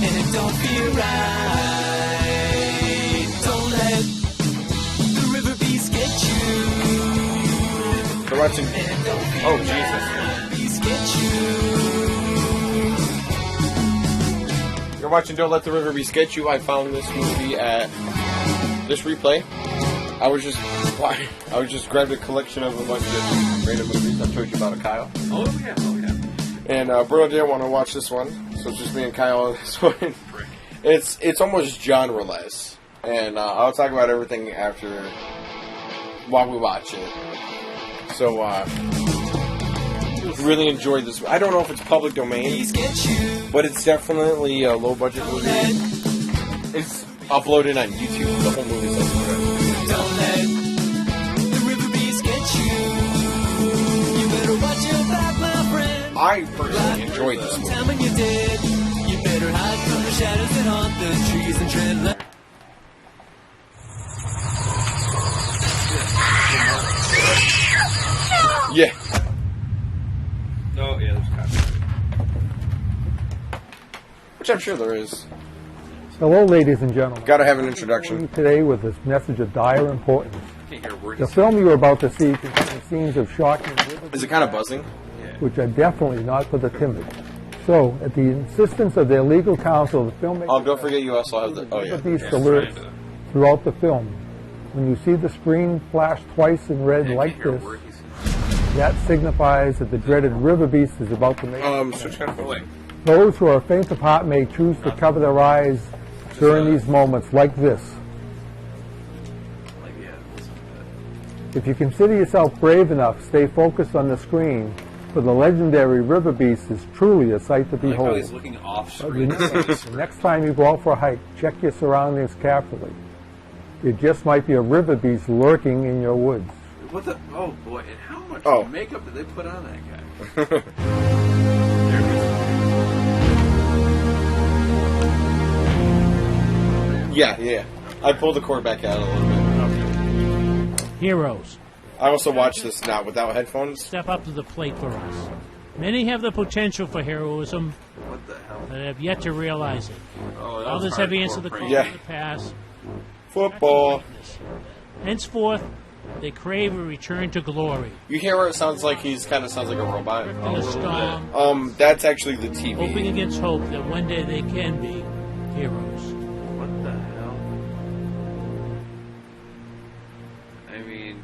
and it don't feel right. Don't let the river beast get you. We're watching. Oh Jesus! Beast get you. You're watching Don't Let the River Beast Get You. I found this movie at this replay. I was just grabbed a collection of a bunch of random movies. I told you about it, Kyle. Oh yeah. And Bruno didn't want to watch this one, so it's just me and Kyle on this one. It's almost genre-less, and I'll talk about everything while we watch it. So really enjoyed this. I don't know if it's public domain, but it's definitely a low-budget movie. It's uploaded on YouTube. The whole movie's uploaded. Don't let the river beast get you. You better watch your back, my friend. I personally enjoyed this movie. Time when you're dead, you better hide from the shadows that haunt the trees and tread light. Yeah. Oh yeah, there's copyright. Which I'm sure there is. Hello, ladies and gentlemen. Gotta have an introduction. Today with this message of dire importance. Can't hear a word. The film you are about to see contains scenes of shocking, Is it kind of buzzing? which are definitely not for the timid. So, at the insistence of their legal counsel, the filmmaker Don't forget you also have the. Oh yeah. these alerts throughout the film. When you see the screen flash twice in red like this, that signifies that the dreaded river beast is about to make. Switch kind of away. Those who are faint of heart may choose to cover their eyes during these moments like this. If you consider yourself brave enough, stay focused on the screen, for the legendary river beast is truly a sight to behold. He's looking off But screen. the next time you go out for a hike, check your surroundings carefully. It just might be a river beast lurking in your woods. What the? Oh boy! And how much Oh. makeup did they put on that guy? Yeah. I pulled the cord back out a little bit. Heroes, I also watched this now without headphones. step up to the plate for us. Many have the potential for heroism, What the hell? but have yet to realize it. Oh, that Others was have hardcore answered the call praise. Yeah. of the past. Football. Henceforth, they crave a return to glory. You hear where it sounds like kind of sounds like a robot. In a storm, That's actually the TV. hoping against hope that one day they can be heroes. What the hell? I mean,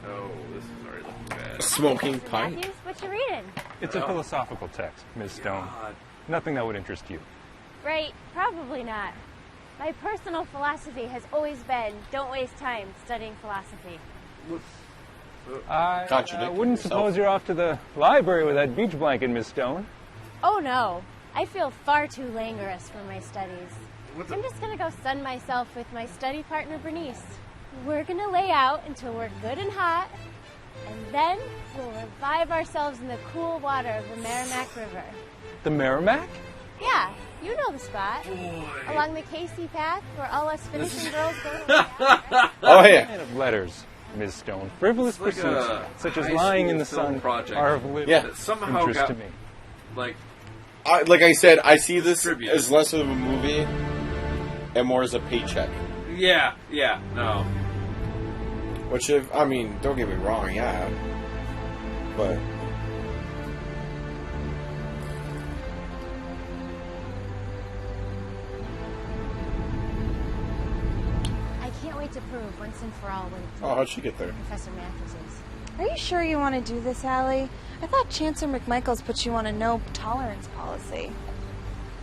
oh, this is already looking bad. Smoking pipe. Matthews, what you reading? It's a philosophical text, Ms. Stone. Nothing that would interest you. Right, probably not. My personal philosophy has always been, don't waste time studying philosophy. I Contradict wouldn't yourself. suppose you're off to the library with that beach blanket, Miss Stone. Oh no, I feel far too languorous for my studies. I'm just gonna go sun myself with my study partner Bernice. We're gonna lay out until we're good and hot, and then we'll revive ourselves in the cool water of the Merrimack River. The Merrimack? Yeah, you know the spot. Along the Casey path where all us finishing girls go. Oh yeah. Man of letters, Ms. Stone. Frivolous It's like pursuits, a such as high lying in school the film sun, project. are of little Yeah. That somehow interest got to me. like Like I said, I see this Tribute. as less of a movie and more as a paycheck. yeah, no. Which, don't get me wrong, yeah. But I can't wait to prove once and for all what oh, how'd she get there? Professor Matthews is. Are you sure you want to do this, Allie? I thought Chancellor McMichaels put you on a no tolerance policy.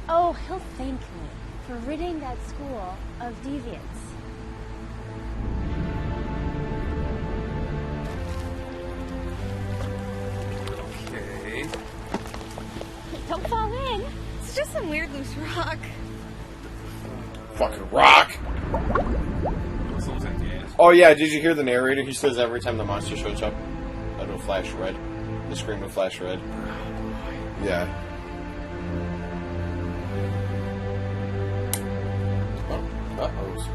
Oh, he'll thank me for ridding that school of deviance. Okay. Don't fall in. It's just some weird loose rock. Fucking rock! Someone's at the ass. Oh yeah, did you hear the narrator? He says every time the monster shows up, it'll flash red. The screen will flash red. Yeah. Oh, uh-oh.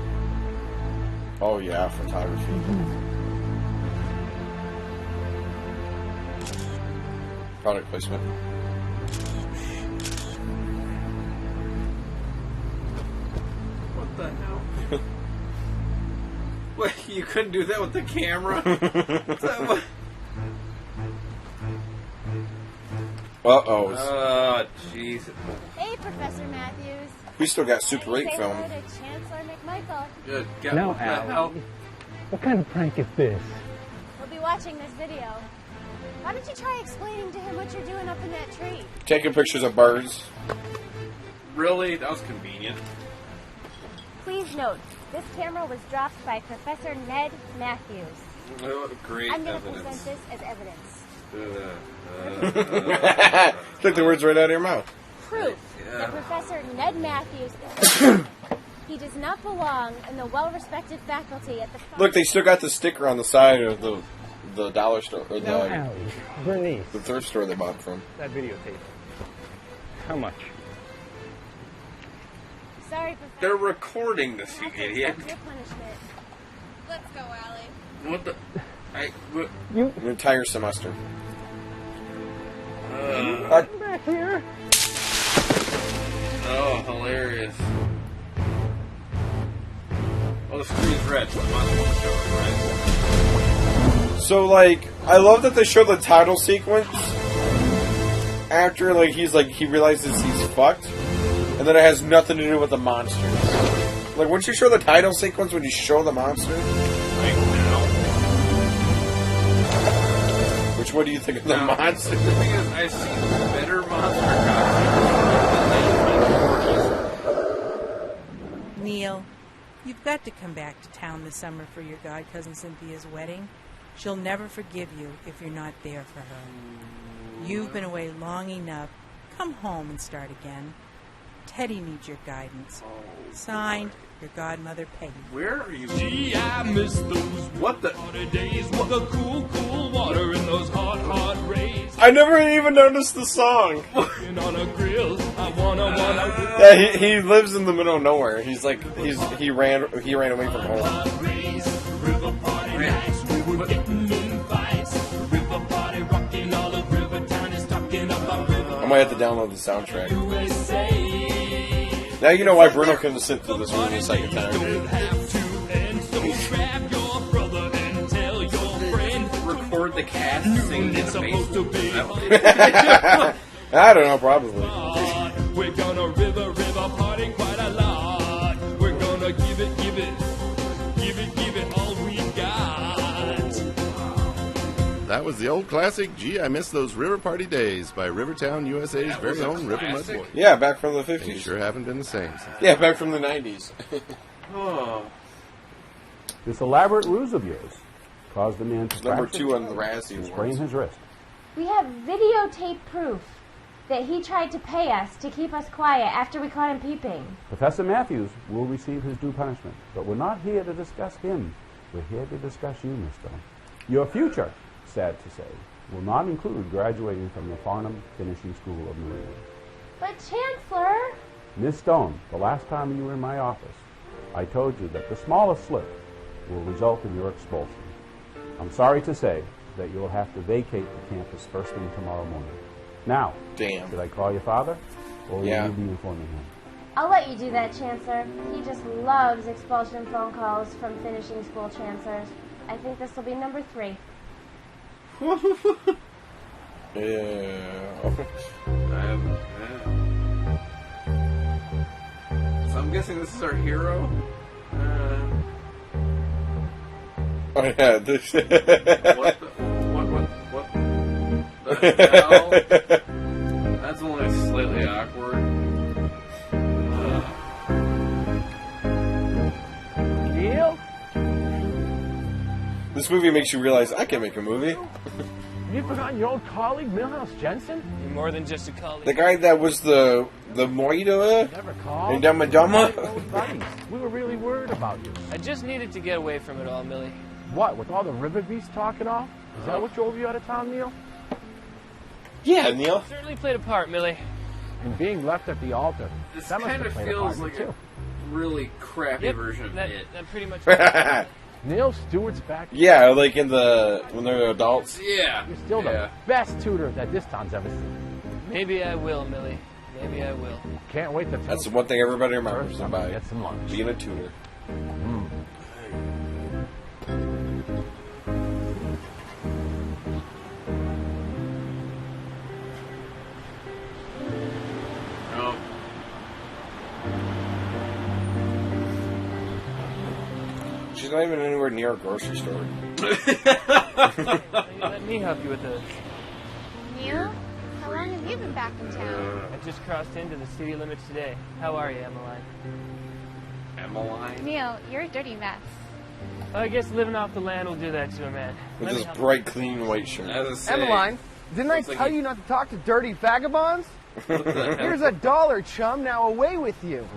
Oh yeah, photography. Product placement. the hell? What? You couldn't do that with the camera? What? Uh-oh. Oh, Jesus. Hey, Professor Matthews. We still got Super 8 Say film. hello to Chancellor McMichael. Good God. Now, What the hell? Allie, what kind of prank is this? He'll be watching this video. Why don't you try explaining to him what you're doing up in that tree? Taking pictures of birds. Really? That was convenient. Please note, this camera was dropped by Professor Ned Matthews. Oh, great I'm going to present evidence. this as evidence. Took the words right out of your mouth. Proof that Professor Ned Matthews, he does not belong in the well-respected faculty at the... Look, they still got the sticker on the side of the dollar store, or Now, the Allie, Bernice, thrift store they bought from. That videotape. How much? Sorry, Professor. They're recording this, you Have to idiot. accept your punishment. Let's go, Allie. What the? What? An entire semester. back here. Oh, hilarious. Oh, the screen's red. So I'm on the show, right? So, like, I love that they show the title sequence after, like, he realizes he's fucked, and then it has nothing to do with the monsters. Like, wouldn't you show the title sequence when you show the monster? Right now. Which, what do you think of the monster? The thing is, I've seen better monster costumes. Neil, you've got to come back to town this summer for your godcousin Cynthia's wedding. She'll never forgive you if you're not there for her. You've been away long enough. Come home and start again. Teddy needs your guidance. Signed, your godmother, Peggy. Where are you? Gee, I miss those What the? water days with the cool, cool water in those hot, hot rays. I never even noticed the song. Cooking on a grill, I wanna. Yeah, he lives in the middle of nowhere. He's like he ran away from home. Hot rays, river party nights, we were getting in fights. River party rocking, all of Rivertown is talking about river. I might have to download the soundtrack. USA. Now you know why Bruno couldn't sit through this movie a second time. Don't have to end, so grab your brother and tell your friend. Record the cast singing in It's the supposed to basement. be I don't know, probably. We're gonna river party quite a lot. We're gonna give it all we got. That was the old classic, Gee, I Miss Those River Party Days by Rivertown, USA's That was very a own River Mud classic. Boy. Yeah, back from the Things 50s. sure haven't been the same since. Yeah, back from the 90s. Oh. This elaborate ruse of yours caused the man to Number fracture 2 on the Razzie and sprain Awards. his wrist. We have videotape proof that he tried to pay us to keep us quiet after we caught him peeping. Professor Matthews will receive his due punishment, but we're not here to discuss him. We're here to discuss you, Miss Stone. Your future, sad to say, will not include graduating from the Farnham Finishing School of Marine. But Chancellor, Miss Stone, the last time you were in my office, I told you that the smallest slip will result in your expulsion. I'm sorry to say that you'll have to vacate the campus first thing tomorrow morning. Now, Damn. should I call your father, or will Yeah. you be informing him? I'll let you do that, Chancellor. He just loves expulsion phone calls from finishing school chancellors. I think this will be number 3. Yeah. So I'm guessing this is our hero. Oh yeah, this. What the hell? That's only slightly awkward. Neil? This movie makes you realize I can make a movie. Have you forgotten your old colleague, Milhouse Jensen? You're more than just a colleague. The guy that was the Moida Never called. and Dumma Dumma. Old buddies. We were really worried about you. I just needed to get away from it all, Millie. What, with all the river beasts talking off? Is that what drove you out of town, Neil? Yeah, Neil. Certainly played a part, Millie. And being left at the altar. This That must kind have of played a feels part like too. a really crappy Yep, version of that it. pretty much. Neil Stewart's back. Yeah, like when they're adults. Yeah. You're still the best tutor that this town's ever seen. Maybe I will, Millie. Maybe I will. Can't wait to. That's the one thing everybody remembers First, I'm gonna about get some lunch. being a tutor. Oh. She's not even anywhere near a grocery store. Let me help you with this. Neil, how long have you been back in town? I just crossed into the city limits today. How are you, Emmeline? Emmeline? Neil, you're a dirty mess. Well, I guess living off the land will do that to a man. With Let me this help bright, clean white shirt. Emmeline, didn't I tell you not to talk to dirty vagabonds? Here's $1, chum. Now away with you.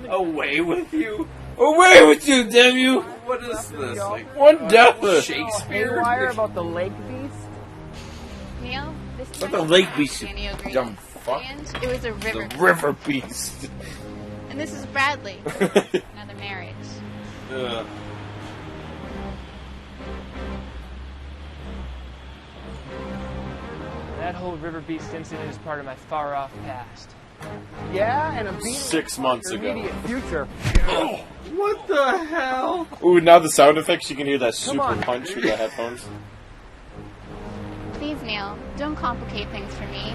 Away with you? Away with you, damn you! What is this? Like $1. Shakespeare? Haywire about the lake beast? Neil, this is Not my the lake sister, beast, Danny you O'Grady. dumb fuck. And it was a river. The river beast. And this is Bradley. Another marriage. Ugh. That whole River Beast incident is part of my far-off past. Yeah, and I'm beating 6 months your ago. immediate future. Oh, what the hell? Ooh, now the sound effects, you can hear that super on. punch through the headphones. Please, Neil, don't complicate things for me.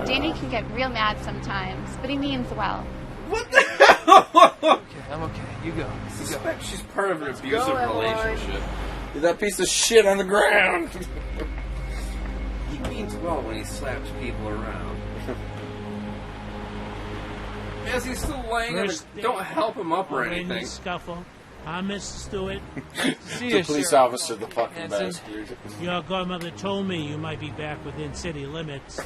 Danny can get real mad sometimes, but he means well. Okay, I'm okay. You go. I suspect she's part of an abusive go, Emmeline. relationship. Get that piece of shit on the ground. He means well when he slaps people around. As he's still laying on First the... Don't help him up or in anything. the scuffle. I'm Mr. Stewart. See The you, police Sheriff. officer, the fucking Hanson. bastard. Your godmother told me you might be back within city limits.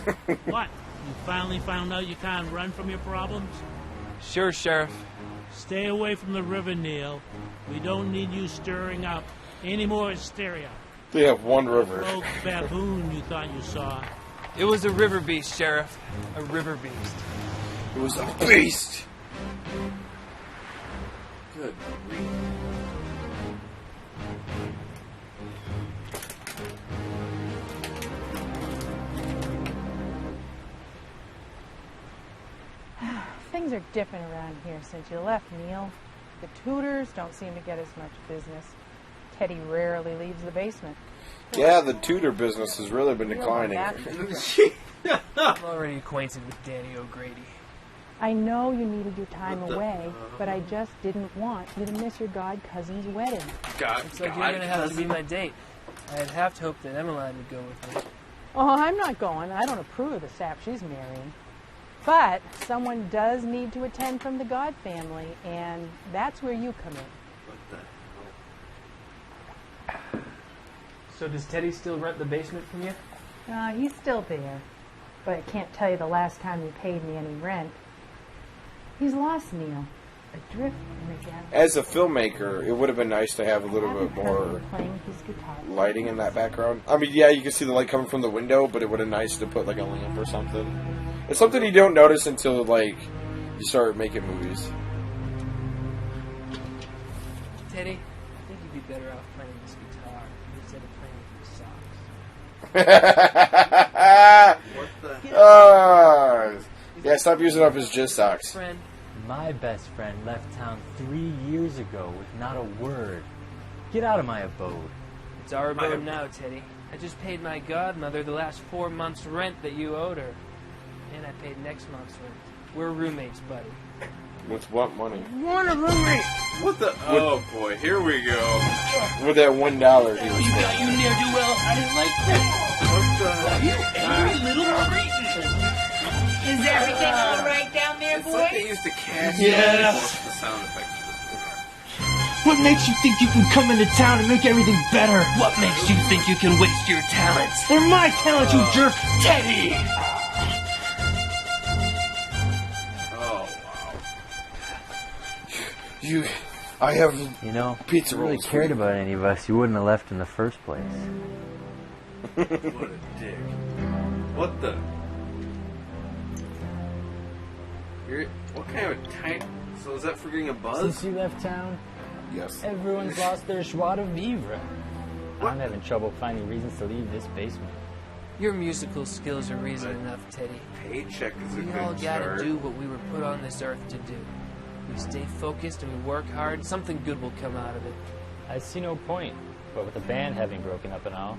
What? You finally found out you can't run from your problems? Sure, Sheriff. Stay away from the river, Neil. We don't need you stirring up any more hysteria. They have one river. Rogue baboon you thought you saw. It was a river beast, Sheriff. A river beast. It was a beast. Good grief. Things are different around here since you left, Neil. The tutors don't seem to get as much business. Teddy rarely leaves the basement. Yeah, the tutor business has really been declining. I'm already acquainted with Danny O'Grady. I know you needed your time away, but I just didn't want you to miss your god cousin's wedding. Looks like you're going to have to be my date. I had half hoped that Emmeline would go with me. Oh, I'm not going. I don't approve of the sap she's marrying. But someone does need to attend from the God family, and that's where you come in. So does Teddy still rent the basement from you? He's still there, but I can't tell you the last time he paid me any rent. He's lost, Neil. Adrift in a gap. As a filmmaker, it would have been nice to have a little bit more Playing his guitar. lighting in that background. I mean, yeah, you can see the light coming from the window, but it would have been nice to put like a lamp or something. It's something you don't notice until like you start making movies. Teddy, I think you'd be better off playing this guitar instead of playing with your socks. Yeah, stop using up his jizz socks. Friend, My best friend left town 3 years ago with not a word. Get out of my abode. it's our abode now, Teddy. I just paid my godmother the last 4 months' rent that you owed her. And I paid next month's rent. We're roommates, buddy. With what money? Want a roommate? What the? Oh boy, here we go. With that $1 he was You got you ne'er do well. I didn't like that. You angry little cretin. Is everything all right down there, It's boys? like they used to cast Yeah. most of the sound effects for this movie. What makes you think you can come into town and make everything better? What makes you think you can waste your talents? They're my talents, you jerk, Teddy! Oh, I have You know, pizza if you really rolls. cared about any of us, you wouldn't have left in the first place. what a dick. What the? What kind of type? So is that for getting a buzz? Since you left town, Yes. everyone's lost their joie de vivre. I'm having trouble finding reasons to leave this basement. Your musical skills are reason enough, Teddy. Paycheck is a We good all gotta start. do what we were put on this earth to do. We stay focused and we work hard, something good will come out of it. I see no point, but with the band having broken up and all.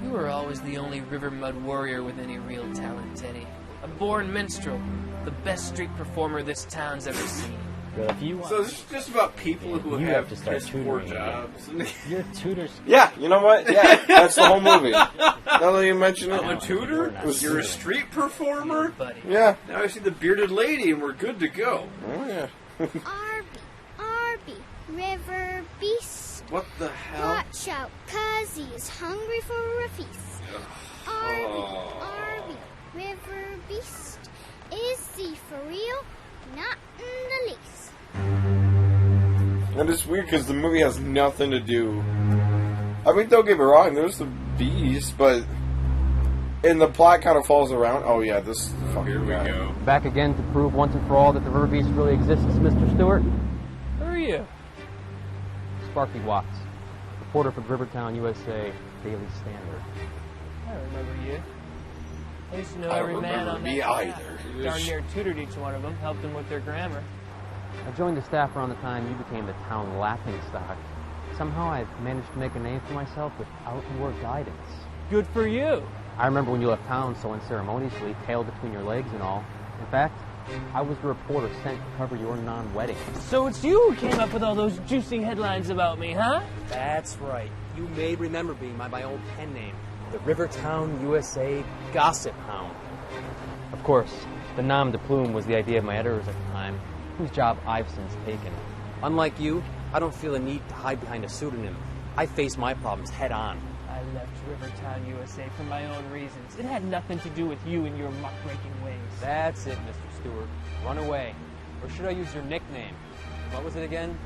You were always the only river mud warrior with any real talent, Teddy. A born minstrel, the best street performer this town's ever seen. Well, if you want, So it's just about people who you have to start piss poor tutoring jobs. your tutors. Yeah, you know what? Yeah, that's the whole movie. Now that you mention it. I'm a tutor? You're a street performer? Yeah. Now I see the bearded lady and we're good to go. Oh, yeah. Arby, river beast. What the hell? Watch out, 'cause he's hungry for a feast. Arby, river beast. Is he for real? Not in the least. And it's weird because the movie has nothing to do. I mean, don't get me wrong, there's the beast, but. And the plot kind of falls around. Oh, yeah, this fucking guy. Go. Back again to prove once and for all that the river beast really exists, Mr. Stewart. Who are you? Sparky Watts, reporter for Rivertown, USA Daily Standard. I remember you. I used to know I every man remember on me that either. staff. Darn near tutored each one of them, helped them with their grammar. I joined the staff around the time you became the town laughingstock. Somehow I've managed to make a name for myself without your guidance. Good for you. I remember when you left town so unceremoniously, tail between your legs and all. In fact, I was the reporter sent to cover your non-wedding. So it's you who came up with all those juicy headlines about me, huh? That's right. You may remember me by my old pen name, the Rivertown, USA Gossip Hound. Of course, the nom de plume was the idea of my editors at the time, whose job I've since taken. Unlike you, I don't feel a need to hide behind a pseudonym. I face my problems head on. I left Rivertown, USA for my own reasons. It had nothing to do with you and your muckraking ways. That's it, Mr. Stewart. Run away. Or should I use your nickname? What was it again?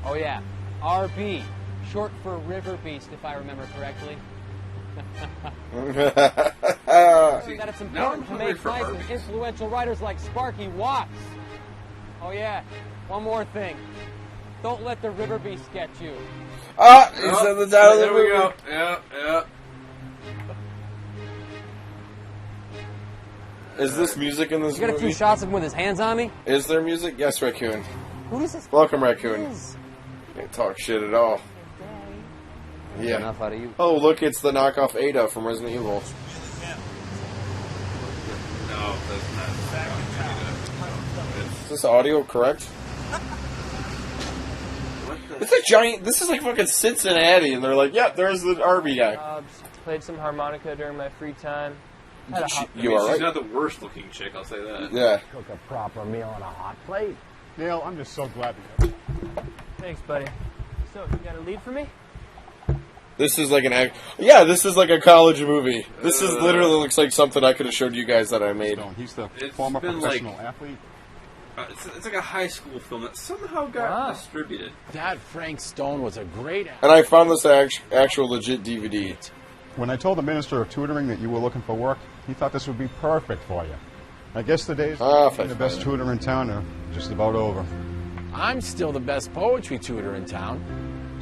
Oh, yeah. RB. Short for River Beast, if I remember correctly. That it's important to make nice and influential writers like Sparky Watts. Oh, yeah. One more thing. Don't let the River Beast get you. Ah! He said the title of the movie. There we go. Yeah. Is this music in this You got a movie? few shots of him with his hands on me? Is there music? Yes, Raccoon. Who is this? Welcome, Raccoon. Can't talk shit at all. Yeah. Enough out of you. Oh, look, it's the knockoff Ada from Resident Evil. No, that's not. Is this audio correct? It's a giant. This is like fucking Cincinnati, and they're like, "Yep, there's the Arby guy." Played some harmonica during my free time. Had a hot You are right. She's not the worst looking chick, I'll say that. Yeah. Cook a proper meal on a hot plate. Neil, I'm just so glad to hear it. Thanks, buddy. So, you got a lead for me? This is like an yeah. This is like a college movie. This is literally looks like something I could have showed you guys that I made. He's the It's former been professional like- athlete. It's like a high school film that somehow got distributed. Dad, Frank Stone was a great actor. And I found this actual legit DVD. When I told the Minister of Tutoring that you were looking for work, he thought this would be perfect for you. I guess the days of being the best tutor in town are just about over. I'm still the best poetry tutor in town.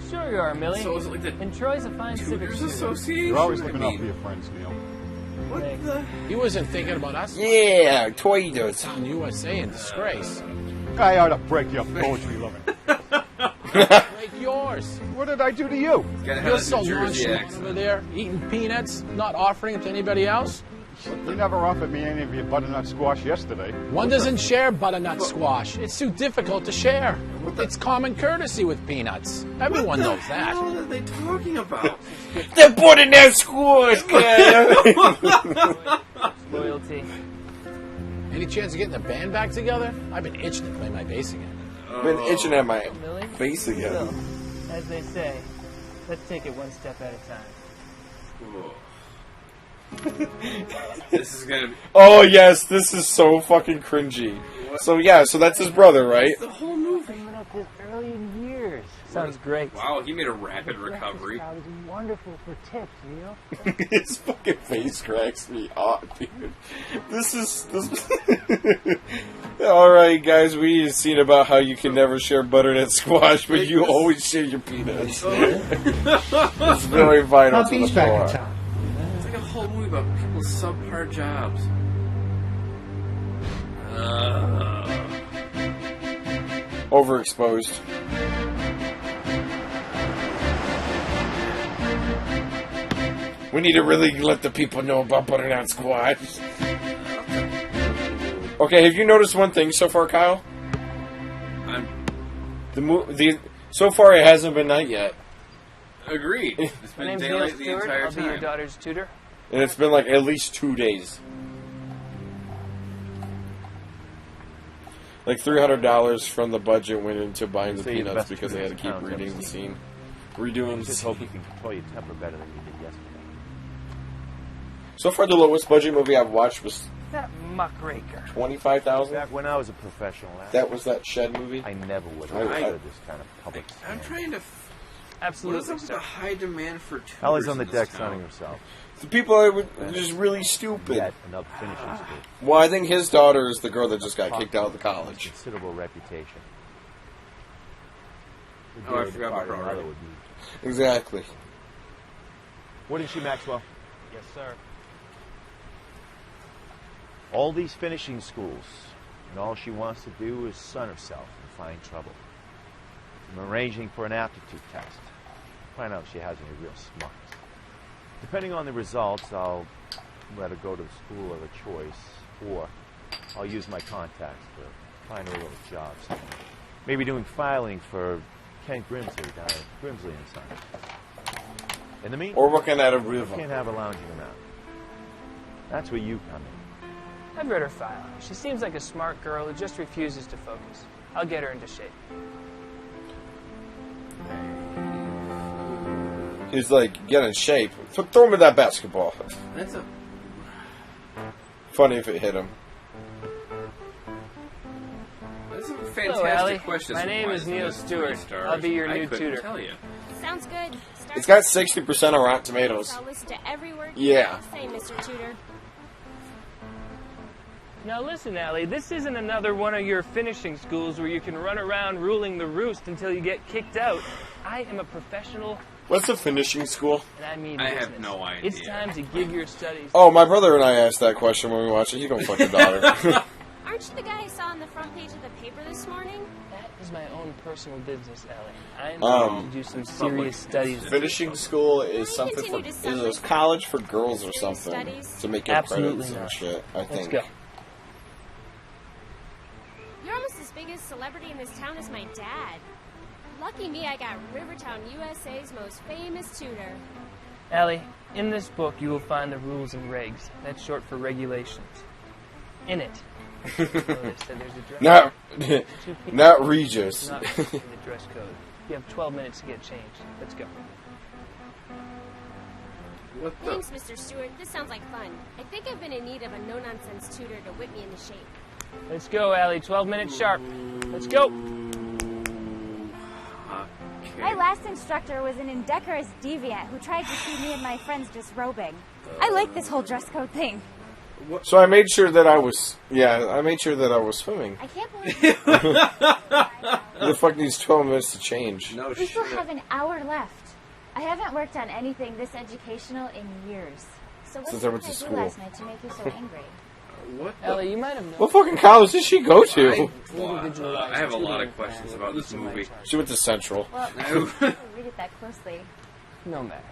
Sure you are, Millie. So is it like the And Troy's a fine civic Tutors student. Association? You're always I looking out mean, for your friends, Neil. What the? He wasn't thinking about us. Yeah, Toidos. On USA in disgrace. Guy ought to break your poetry loving. Break yours. What did I do to you? Gotta have You're that so New Jersey nonchalant accent. over there, eating peanuts, not offering them to anybody else. You never offered me any of your butternut squash yesterday. One doesn't share butternut squash. It's too difficult to share. It's common courtesy with peanuts. Everyone knows that. What are they talking about? The butternut squash guy. Loyalty. Any chance of getting the band back together? I've been itching to play my bass again. Been itching at my Millie? face again. Well, as they say, let's take it one step at a time. This is gonna be Oh yes, this is so fucking cringy. So yeah, so that's his brother, right? the whole movie. Coming up this early in years. Sounds great. Wow, he made a rapid recovery. That was wonderful for tips, Neil. His fucking face cracks me up, dude. This. Alright, guys, we've seen about how you can never share butternut squash, but you always share your peanuts. It's very vital to the plot. It's like a whole movie about those subpar jobs. Overexposed. We need to really let the people know about butternut squash. Okay, have you noticed one thing so far, Kyle? So far it hasn't been night yet. Agreed. It's My been name's Neil daylight the Stewart. entire I'll be your time. daughter's tutor. And it's been like at least 2 days. Like $300 from the budget went into buying the Say the peanuts best because they had to keep tutor in town, reading the I've scene. I Redoing the just hope scene. you can control your temper better than you did yesterday. So far the lowest budget movie I've watched was That muckraker. $25,000. Back when I was a professional actor, That was that Shed movie? I never would have I- understood this kind of public I'm scandal. trying to... Absolutely. What is up with the high demand for tutors Ellie's on the in this deck town? sunning herself. The people are just really stupid. Yet another finishing school. Well, I think his daughter is the girl that just got kicked out of the college. Considerable reputation. Oh, I forgot about her already. Exactly. Wouldn't she, Maxwell? Yes, sir. All these finishing schools, and all she wants to do is sun herself and find trouble. I'm arranging for an aptitude test. Find out if she has any real smarts. Depending on the results, I'll let her go to the school of her choice, or I'll use my contacts to find her a little job somewhere. Maybe doing filing for Ken Grimsley down at Grimsley and Son. In the meantime, Or working at a we river. can't have her lounging around. That's where you come in. I've read her file. She seems like a smart girl who just refuses to focus. I'll get her into shape. He's like, get in shape. Throw him in that basketball. That's a... Funny if it hit him. That's a Hello, fantastic Allie. question. My name is Neil Stewart. I'll be your new tutor. Tell you. Sounds good. Start It's got 60% on Rotten Tomatoes. I'll listen to every word Yeah. you say, Mr. Tutor. Now listen, Allie, this isn't another one of your finishing schools where you can run around ruling the roost until you get kicked out. I am a professional, What's a finishing school? and I mean I business. have no idea. It's time to give your studies... Oh, my brother and I asked that question when we watched it. He don't fuck your daughter. Aren't you the guy I saw on the front page of the paper this morning? That is my own personal business, Allie. I'm Um, going to do some serious studies. Finishing school is something for is a college for girls or something studies? to make your Absolutely credits and not. shit. I Let's think. go. You're almost as big a celebrity in this town as my dad. Lucky me, I got Rivertown, USA's most famous tutor. Allie, in this book you will find the rules and regs. That's short for regulations. In it. Notice that there's a dress Not, code. not Regis. Not in the dress code. You have 12 minutes to get changed. Let's go. What the? Thanks, Mr. Stewart. This sounds like fun. I think I've been in need of a no-nonsense tutor to whip me into shape. Let's go, Allie. 12 minutes sharp. Let's go. My last instructor was an indecorous deviant who tried to see me and my friends disrobing. I like this whole dress code thing. So I made sure that I was. Yeah, I made sure that I was swimming. I can't believe The fuck needs 12 minutes to change. No we still have an hour left. I haven't worked on anything this educational in years. So what Since did I went to do school. last night to make you so angry? What the? Ellie, you might have known. What fucking college did she go to? I have a lot of questions about this movie. She went to Central. Well, I didn't read it that closely. No matter.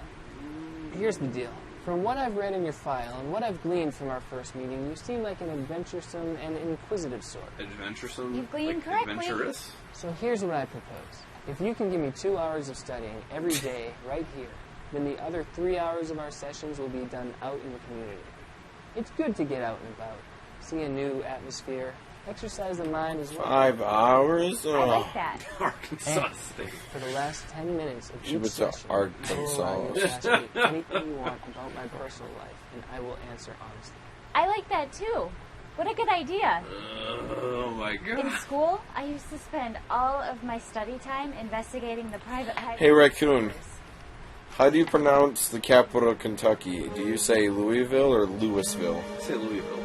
Here's the deal. From what I've read in your file and what I've gleaned from our first meeting, you seem like an adventuresome and inquisitive sort. Adventuresome? You've gleaned Like correctly. adventurous? So here's what I propose. If you can give me 2 hours of studying every day right here, then the other 3 hours of our sessions will be done out in the community. It's good to get out and about, see a new atmosphere, exercise the mind as well. 5 hours? I like that. Arkansas And State. for the last 10 minutes of She each went to session, Arkansas. you will ask me anything you want about my personal life, and I will answer honestly. I like that too. What a good idea. Oh my In god. school, I used to spend all of my study time investigating the private highways. Hey, Raccoon. How do you pronounce the capital of Kentucky? Do you say Louisville or Louisville? I say Louisville.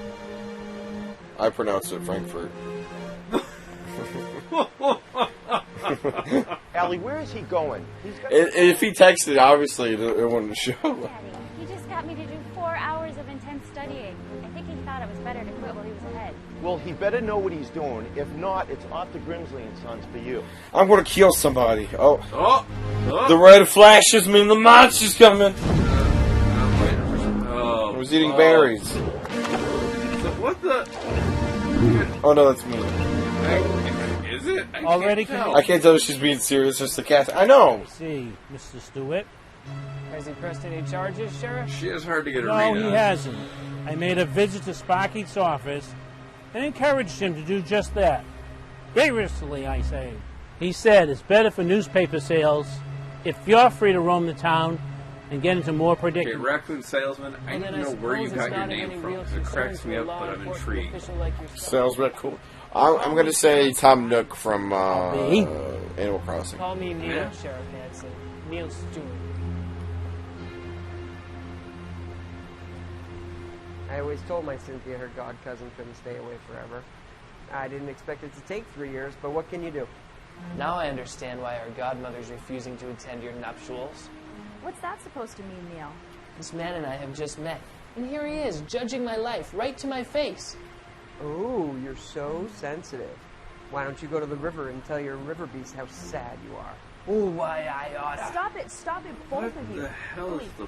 I pronounce it Frankfurt. Allie, where is he going? He's got If he texted, obviously it wouldn't show. Daddy, he just got me to do 4 hours of intense study better to quit while he was ahead. Well, he better know what he's doing. If not, it's off to Grimsley and Sons for you. I'm gonna kill somebody. Oh. The red flashes mean the monster's coming. I was eating berries. What the? Oh no, that's me. Is it? I can't tell if she's being serious or sarcastic. I know. See, Mr. Stewart. Has he pressed any charges, Sheriff? She is hard to get a No, read he on. hasn't. I made a visit to Sparky's office and encouraged him to do just that. Vigorously, I say. He said it's better for newspaper sales if you're free to roam the town and get into more Okay, predicament. raccoon salesman, I need to know where you got your name from. It cracks me up, but I'm intrigued. Sounds real cool. I'm gonna say Tom Nook from Animal Crossing. Call me Neil, Sheriff Hanson. Neil Stewart. I always told my Cynthia her god cousin couldn't stay away forever. I didn't expect it to take 3 years, but what can you do? Now I understand why our godmother's refusing to attend your nuptials. What's that supposed to mean, Neil? This man and I have just met, and here he is, judging my life right to my face. Oh, you're so sensitive. Why don't you go to the river and tell your river beast how sad you are? Oh, why I oughta. Stop it, both of you. The hell is the...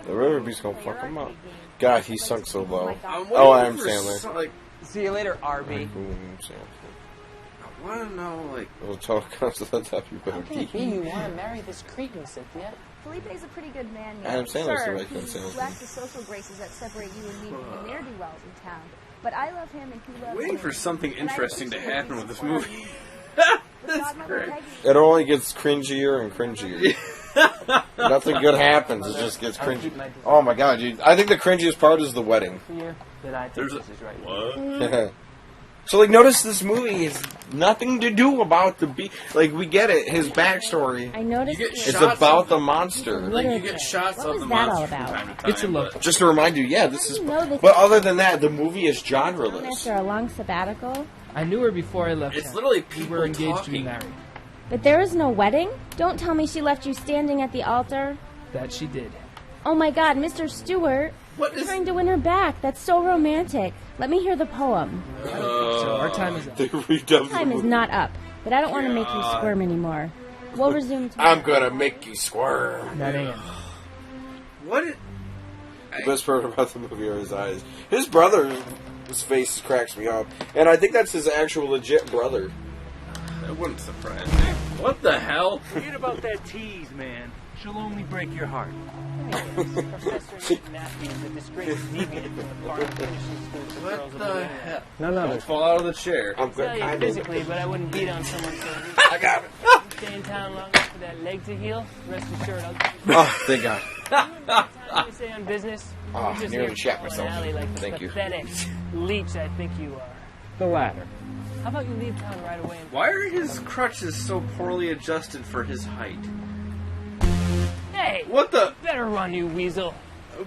The river beast's gonna fuck him up. God, he sunk so low. I'm Oh, waiting Adam for Sandler. like, See you later, RB. I want to know, like... Well, total comes to the top, you How better can it be you want to marry this cretin, Cynthia? Felipe's a pretty good man, Neil. Adam Sandler's Sure, the right he Adam Sandler. lacks the social graces that separate you and me from the ne'er-do-wells in town. But I love him and he loves Waiting me. for something And I interesting to appreciate happen his with this support. movie. That's great. It only gets cringier and cringier. Nothing good happens. It just gets cringy. Oh my god, dude! I think the cringiest part is the wedding. Fear that I think There's this is right. What? So, like, notice this movie has nothing to do about the like, we get it. His backstory. I noticed It's about the monster. Like, you get shots What of was the that monster all from about? time to time. It's a look. but- Just to remind you, yeah, this is. know this But other than that, the movie is genreless. after a long sabbatical. I knew her before I left It's town. literally We people were engaged to be talking. married. But there is no wedding? Don't tell me she left you standing at the altar. That she did. Oh my god, Mr. Stewart. What is... Trying to win her back. That's so romantic. Let me hear the poem. So our time is up. They redubbed Time the is movie. not up, but I don't want to make you God. squirm anymore. We'll resume tomorrow. I'm gonna make you squirm. 9 a.m. What? Is... The best part about the movie are his eyes. His brother, his face cracks me up. And I think that's his actual legit brother. That wouldn't surprise me. What the hell? Forget about that tease, man. She'll only break your heart. Professor Nick Matthews, a disgraced deviant from the Farm Finishing School for What Girls of the Atlanta. hell? No, Don't fall out of the chair. I'm Tell you good. physically, but I wouldn't beat on someone for a week. I got it. Stay in town long enough for that leg to heal. Rest assured, I'll give you Oh, thank God. time to stay on business. Oh, You just nearly here shat crawling myself. alley like the Thank you. pathetic leech I think you are. The latter. How about you leave town right away? And... Why are his crutches so poorly adjusted for his height? Hey! What the? Better run, you weasel.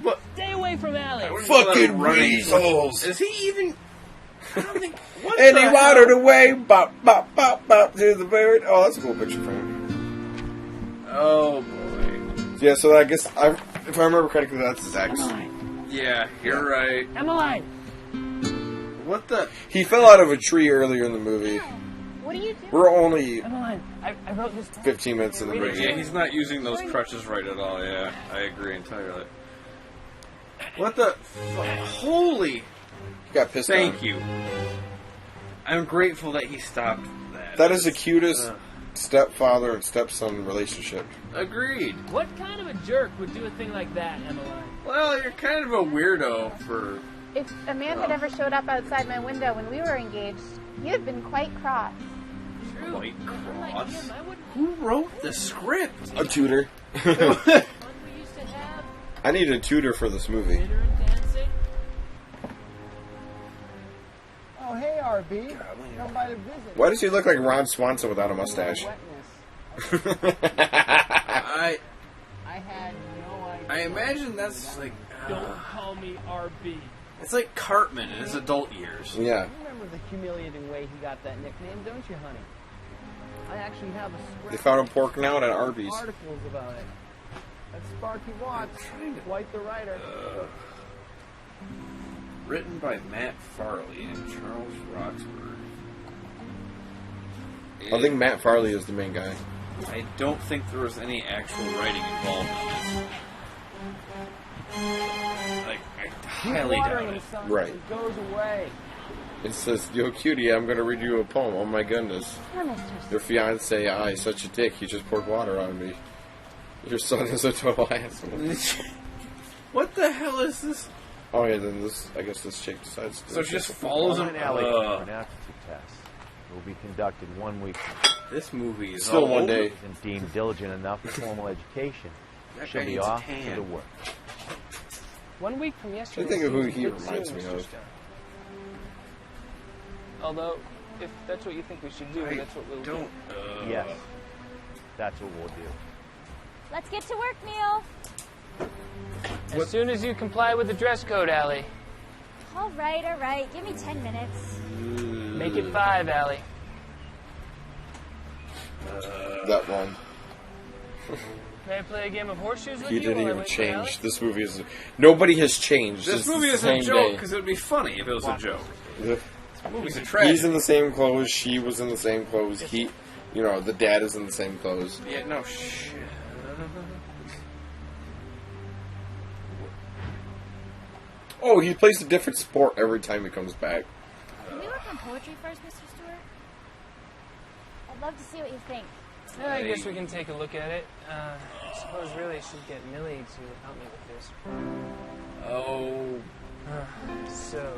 What? Stay away from Allie. Fucking weasels. Is he even? I don't think. What And the he hell? wandered away, bop, bop, bop, bop, to the bird. Oh, that's a cool picture for him. Oh boy. Yeah, so I guess, if I remember correctly, that's his ex. Yeah, you're right. Emmeline! What the? He fell out of a tree earlier in the movie. What are you doing? We're only Emmeline, I wrote this. 15 minutes in the movie. Yeah, he's not using those crutches right at all. Yeah, I agree entirely. What the? Holy! He got pissed Thank off. you. I'm grateful that he stopped that. That is the cutest stepfather and stepson relationship. Agreed. What kind of a jerk would do a thing like that, Emmeline? Well, you're kind of a weirdo for... If a man had ever showed up outside my window when we were engaged, you'd have been quite cross. True. Quite Unlike cross. him, I wouldn't... Who wrote the script? A tutor. One we used to have. I need a tutor for this movie. Bitter and dancing. Oh, hey, RB. Come by to visit. Why does he look like Ron Swanson without a mustache? I had no idea. I imagine that's like... Don't call me RB. It's like Cartman in his adult years. Yeah. You remember the humiliating way he got that nickname, don't you, honey? I actually have a script. They found him porking out at Arby's. Articles about it. That's Sparky Watts, quite the writer. Written by Matt Farley and Charles Roxburgh. I think Matt Farley is the main guy. I don't think there was any actual writing involved in this. Like, I highly doubt it. Right. It goes away. It says, "Yo, cutie, I'm going to read you a poem." Oh my goodness. Your fiance, I, such a dick. He just poured water on me. Your son is a total asshole. What the hell is this? Oh yeah, then this. I guess this chick decides. To So she just follows him. An aptitude test will be conducted 1 week. This movie is still all 1 day. Isn't deemed diligent enough for formal education. That She'll guy be needs a off tan. to work. 1 week from yesterday. I think of who seems he a bit reminds soon, me Mr. of. Stone. Although, if that's what you think we should do, that's what we'll do. Yes, that's what we'll do. Let's get to work, Neil. As soon as you comply with the dress code, Allie. All right. Give me 10 minutes. Make it 5, Allie. That one. May I play a game of horseshoes with He you? didn't while I even wait for Allie? change. This movie is. Nobody has changed. This It's movie the is a same joke day. because it would be funny if it was a joke. The- This movie's a tragedy. He's in the same clothes. She was in the same clothes. He, the dad is in the same clothes. Yeah, no shit. Oh, he plays a different sport every time he comes back. Can we work on poetry first, Mr. Stewart? I'd love to see what you think. Yeah, I guess we can take a look at it. I suppose really I should get Millie to help me with this. Oh. So,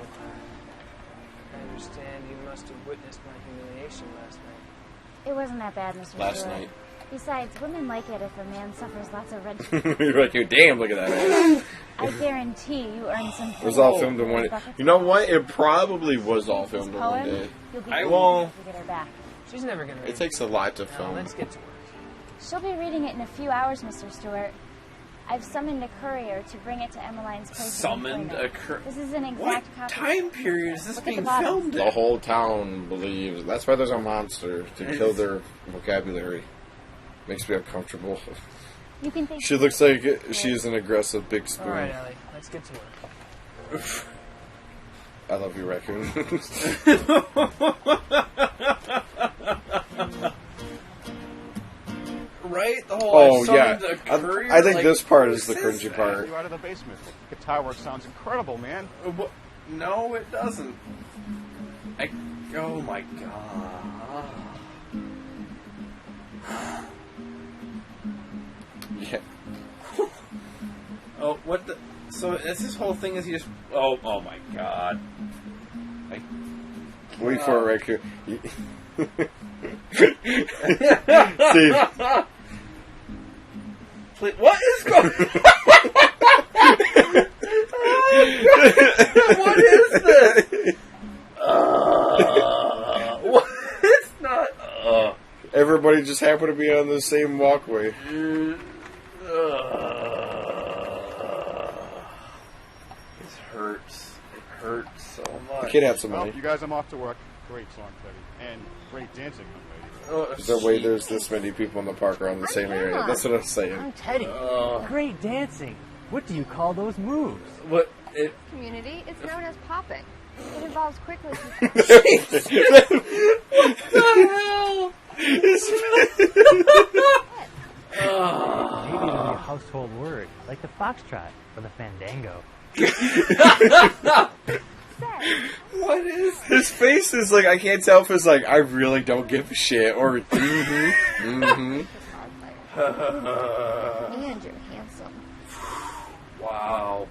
I understand you must have witnessed my humiliation last night. It wasn't that bad, Mr. Last Stewart. night. Besides, women like it if a man suffers lots of red. You're like, damn, look at that. I guarantee you earned some. It was all filmed in one day. You know what? It probably was all filmed in one day. You'll be Well, to get her back. She's never gonna read it takes a lot to Now, film. let's get to work. She'll be reading it in a few hours, Mr. Stewart. I've summoned a courier to bring it to Emmeline's place. Summoned a courier? This is an What exact copy. time period is this Look at the being bottom. filmed The in? whole town believes. That's why there's a monster to kill their vocabulary. Makes me uncomfortable. You can think. She looks like she's an aggressive big spoon. All right, Allie, let's get to work. I love you, raccoon. Right? The whole Oh yeah, summoned a courier? I think Like, this part is who the says cringy that? part. You out of the basement. Guitar work sounds incredible, man. No, it doesn't. Oh my god. Yeah. Oh, what the? So that's his whole thing is he just. Oh my god. Wait for a raccoon. Steve. What is going? What is this? What? It's not. Everybody just happened to be on the same walkway. This hurts. It hurts so much. The kid had some Well, money. you guys, I'm off to work. Great song, Teddy. And great dancing, young lady. There's no way there's this many people in the park around the same area. That's what I'm saying. Teddy, great dancing. What do you call those moves? What? Community, it's known as popping. It involves quickly. What the hell? Maybe it'll be a household word, like the foxtrot or the fandango. What is His face is like, I can't tell if it's like, I really don't give a shit, or And you're handsome. Wow.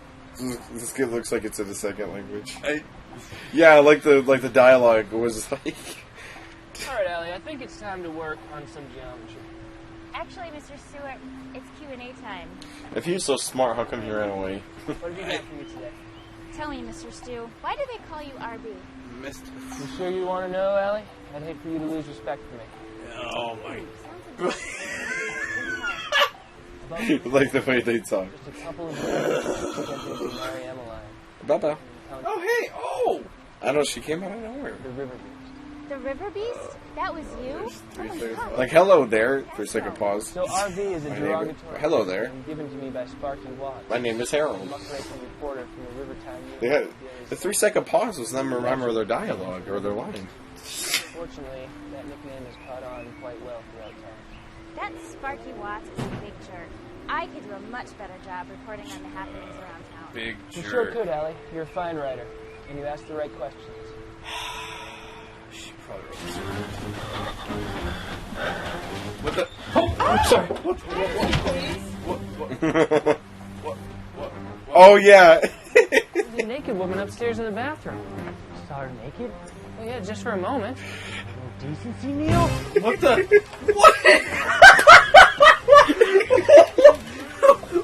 This kid looks like it's in a second language. Yeah, like the dialogue was like. All right, Allie, I think it's time to work on some geometry. Actually, Mr. Stewart, it's Q&A time. If he was so smart, how come he ran away? What have you got for me today? Tell me, Mr. Stew, why do they call you RB? Missed. You sure you want to know, Allie? I'd hate for you to lose respect for me. Oh my. Like the way they talk. Just a couple of minutes to marry Emmeline. Bye-bye. Oh hey! Oh. I know she came out of nowhere. The river. The river beast? That was you? Like, hello there. For a second, pause. So RV is a My name is- derogatory hello there. term given to me by Sparky Watts. My name is Harold. a muckraking reporter from the Rivertown News. Yeah, the 3-second pause was them remember their dialogue or their line. Fortunately, that nickname has caught on quite well throughout town. That Sparky Watts is a big jerk. I could do a much better job reporting on the happenings around town. Big You jerk. sure could, Allie. You're a fine writer, and you ask the right questions. She probably wrote this. What the? Oh, I'm sorry. What? Oh, yeah. There's a naked woman upstairs in the bathroom. Saw her naked? Well, yeah, just for a moment. No decency, Neil? What the? What?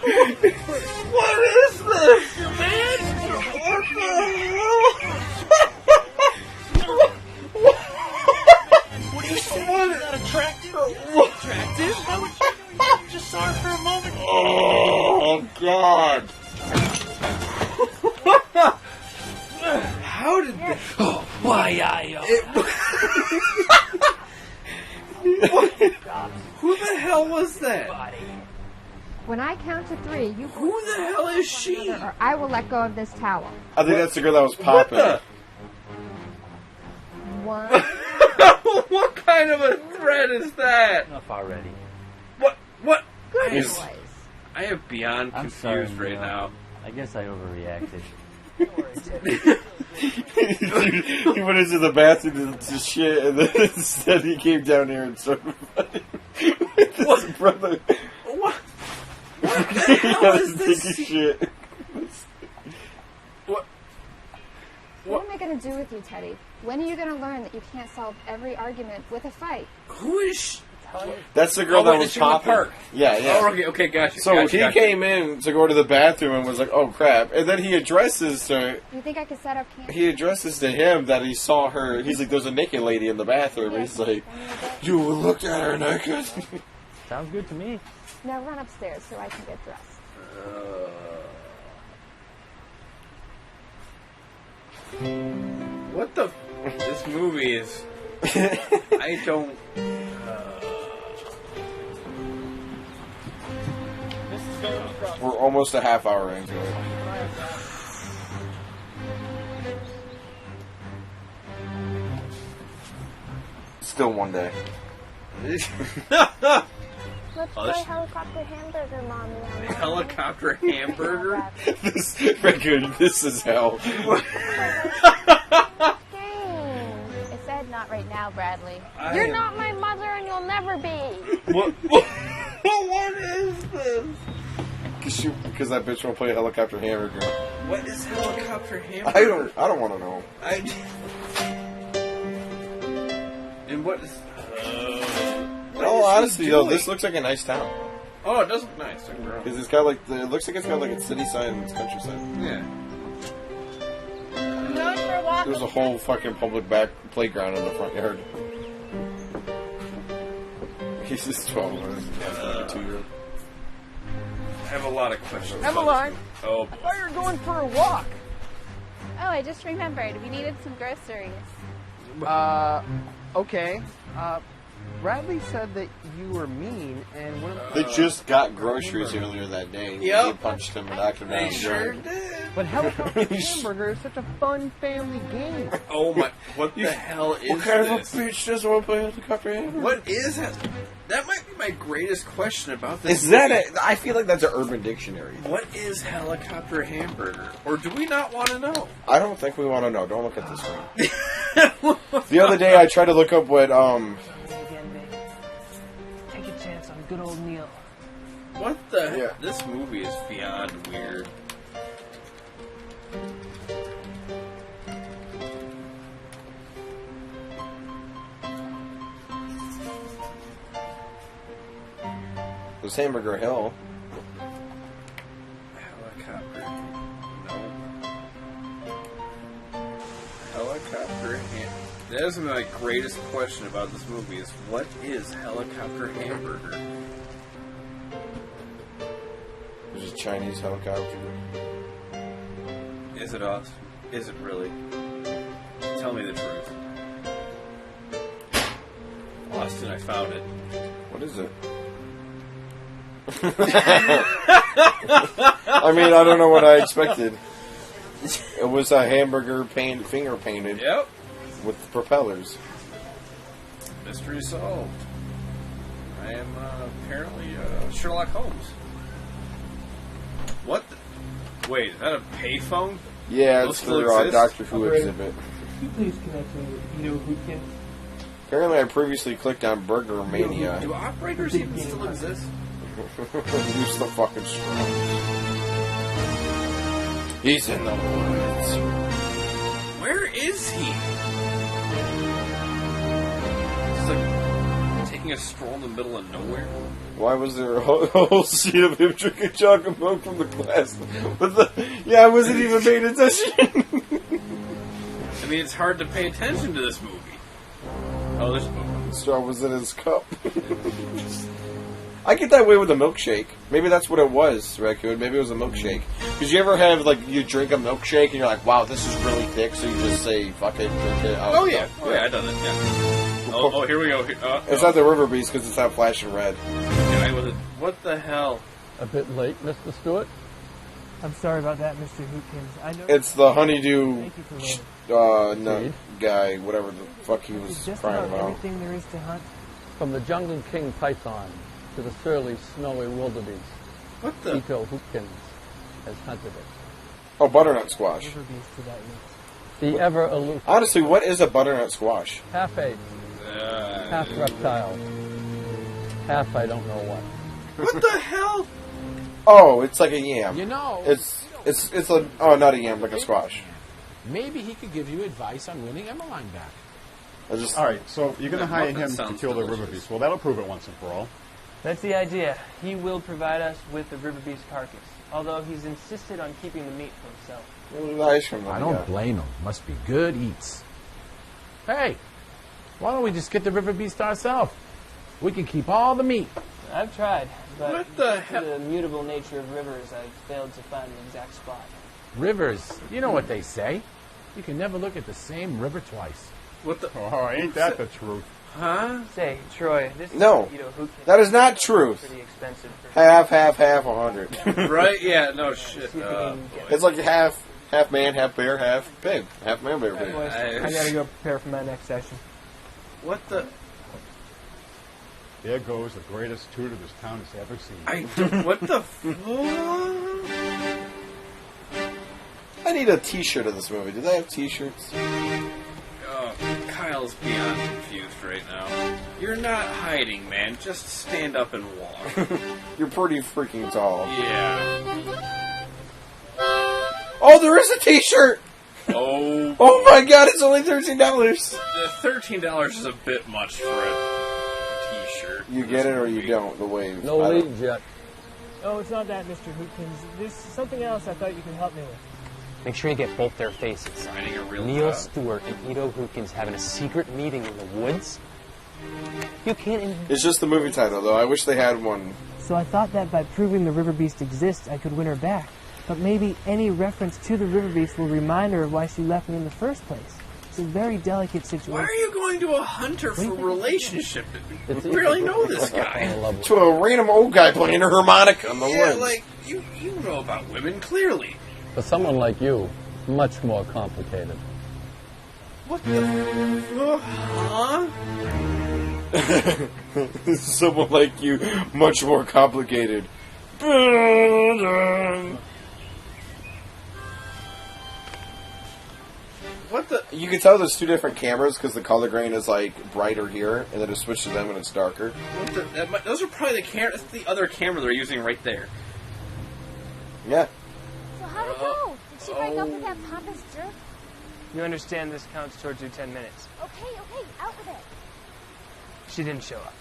What is this, man? What the hell? What are you saying? Is that attractive? Attractive? Why would you? Just saw her for a moment. Oh, God. How did that? Oh, why Who the hell was that? When I count to 3, you... Who the hell is she? Or I will let go of this towel. I think that's the girl that was popping. What One. What kind of a threat is that? Enough already. What? Good I boys. I am beyond I'm confused sorry, right Neil. now. I guess I overreacted. He went into the bathroom to shit, and then instead he came down here and started fighting with his brother. What? What the hell is this? Shit. What am I going to do with you, Teddy? When are you going to learn that you can't solve every argument with a fight? Who is she? That's the girl Oh, that wait, was it's in the popping. park. Yeah, yeah. Oh, okay, gotcha. So gotcha, he gotcha. came in to go to the bathroom and was like, "Oh crap!" And then he addresses to You think I could set up camp? he addresses to him that he saw her. He's like, "There's a naked lady in the bathroom." And he's like, "You looked at her naked." Sounds good to me. Now run upstairs so I can get dressed. What the? This movie is. I don't. We're almost a half hour into it. Still one day. Let's play helicopter hamburger, Mommy. Helicopter hamburger? This record, this is hell. It said not right now, Bradley. You're not my mother and you'll never be. What is this? Because that bitch won't play helicopter hamburger. What is helicopter hamburger? I don't want to know. And what is? In all honesty, though, this looks like a nice town. Oh, it does look nice. Because it's got like it looks like it's got like a city side and countryside. Yeah. Going for a walk. There's a whole fucking public back playground in the front yard. He's just 12. He's 2-year-old. I have a lot of questions. Emmeline, Oh, I thought you were going for a walk. Oh, I just remembered. We needed some groceries. Okay. Bradley said that you were mean, and one of They just got groceries earlier that day. Yep. He punched him and knocked him down. They the sure yard. But helicopter hamburger is such a fun family game. oh my! What the hell is What kind this? of a bitch doesn't want to play helicopter hamburger? What is it? That might be my greatest question about this. Is that movie. I feel like that's an Urban Dictionary. What is helicopter hamburger? Or do we not want to know? I don't think we want to know. Don't look at this one. The other day I tried to look up what Take a chance on good old Neil. What the? Yeah. This movie is beyond weird. It was Hamburger Hill. Helicopter. No. Helicopter ham. That is my greatest question about this movie is what is helicopter hamburger? There's a Chinese helicopter. Is it us? Is it really? Tell me the truth. lost and I found it. What is it? I mean, I don't know what I expected. It was a hamburger finger painted. Yep. With propellers. Mystery solved. I am apparently Sherlock Holmes. What? Wait, is that a payphone? Yeah, Those it's still for exist? Doctor Who Operator. exhibit. Could you please connect me with Ito Hootkins? Apparently, I previously clicked on Burger Mania. Do operators even still exist? Use the fucking straw. He's in the woods. Where is he? It's like taking a stroll in the middle of nowhere. Why was there a whole scene of him drinking chocolate milk from the glass? Yeah, I wasn't even paying attention. I mean, it's hard to pay attention to this movie. Oh, there's the straw was in his cup. I get that way with a milkshake. Maybe that's what it was, Raccoon. Maybe it was a milkshake. Because you ever have, like, you drink a milkshake and you're like, wow, this is really thick, so you just say, fuck it, drink it. Oh, yeah. Oh, yeah, I done it, yeah. Oh, here we go. It's not the River Beast because it's not flashing red. What the hell? A bit late, Mr. Stewart. I'm sorry about that, Mr. Hootkins. I know It's the honeydew Thank you for nut guy, whatever the fuck he was just crying about about. everything there is to hunt. From the Jungle King Python to the surly, snowy wildebeest, what the? Ito Hootkins has hunted it. Oh, butternut squash. River beast to that means. The ever aloof. Honestly, what is a butternut squash? Half ape, half reptile, half I don't know what. What the hell? Oh, it's like a yam. You know, It's a not a yam, like a squash. maybe he could give you advice on winning Emmeline back. All right, so you're going to hire that him to sounds kill the delicious. river beast. Well, that'll prove it once and for all. That's the idea. He will provide us with the river beast carcass, although he's insisted on keeping the meat for himself. I don't blame him. Must be good eats. Hey, why don't we just get the river beast ourselves? We can keep all the meat. I've tried, but What the due hell? to the mutable nature of rivers, I've failed to find the exact spot. Rivers, you know what they say. You can never look at the same river twice. What the? Oh, ain't that the truth? Huh? Say, Troy, this No, is Hootkins. that is not truth. Pretty expensive for Half, 100. Right? Yeah. No shit. It's like half man, half bear, half pig. Half man, bear, pig. Boys, I gotta go prepare for my next session. What the? There goes the greatest tutor this town has ever seen. What the? I need a T-shirt of this movie. Do they have T-shirts? Oh, Kyle's beyond confused right now. You're not hiding, man. Just stand up and walk. You're pretty freaking tall. Yeah. Oh, there is a T-shirt. Oh. Oh my God! It's only $13. The $13 is a bit much for a T-shirt. You get it or you don't. The wave. No lead yet. Oh, it's not that, Mr. Hootkins. There's something else I thought you could help me with. Make sure you get both their faces. Finding a real Neil job. Stewart and Ito Hootkins having a secret meeting in the woods. You can't. It's just the movie title, though. I wish they had one. So I thought that by proving the river beast exists, I could win her back. But maybe any reference to the river beast will remind her of why she left me in the first place. It's a very delicate situation. Why are you going to a hunter for a relationship? You barely know this guy. To a random old guy playing a harmonica in the Yeah, woods. like, you know about women, clearly. For someone like you, much more complicated. What the? Huh? Someone like you, much more complicated. What the? You can tell there's two different cameras because the color grain is like brighter here, and then it switched to them when it's darker. What the? Those are probably the camera. That's the other camera they're using right there. Yeah. So how'd it go? Did she break up with that pompous jerk? You understand this counts towards your 10 minutes. Okay, out with it. She didn't show up.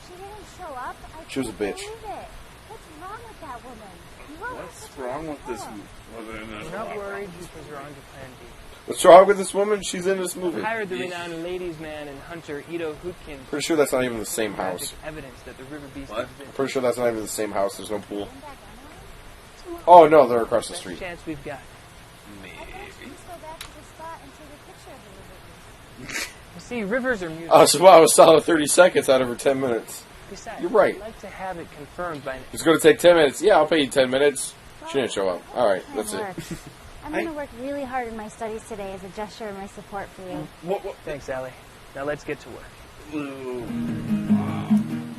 She didn't show up. I She was a can't bitch. believe it. What's wrong with that woman? You are What's wrong with this? We're not worried because we're on to plan B. What's wrong with this woman? She's in this movie. Hired the renowned ladies' man and hunter Ito Hootkins. Pretty sure that's not even the same house. Evidence that the river beast I'm exists. pretty sure that's not even the same house. There's no pool. Oh no, they're across the Best street. chance we've got. Let's go back to the spot and take a picture of the river beast. You see, rivers are mutable. Oh, so I was solid 30 seconds out of her 10 minutes. Besides, You're right. I'd like to have it confirmed by... It's going to take 10 minutes. Yeah, I'll pay you 10 minutes. She didn't show up. All right, that's it. I'm going to work really hard in my studies today as a gesture of my support for you. Thanks, Allie. Now let's get to work.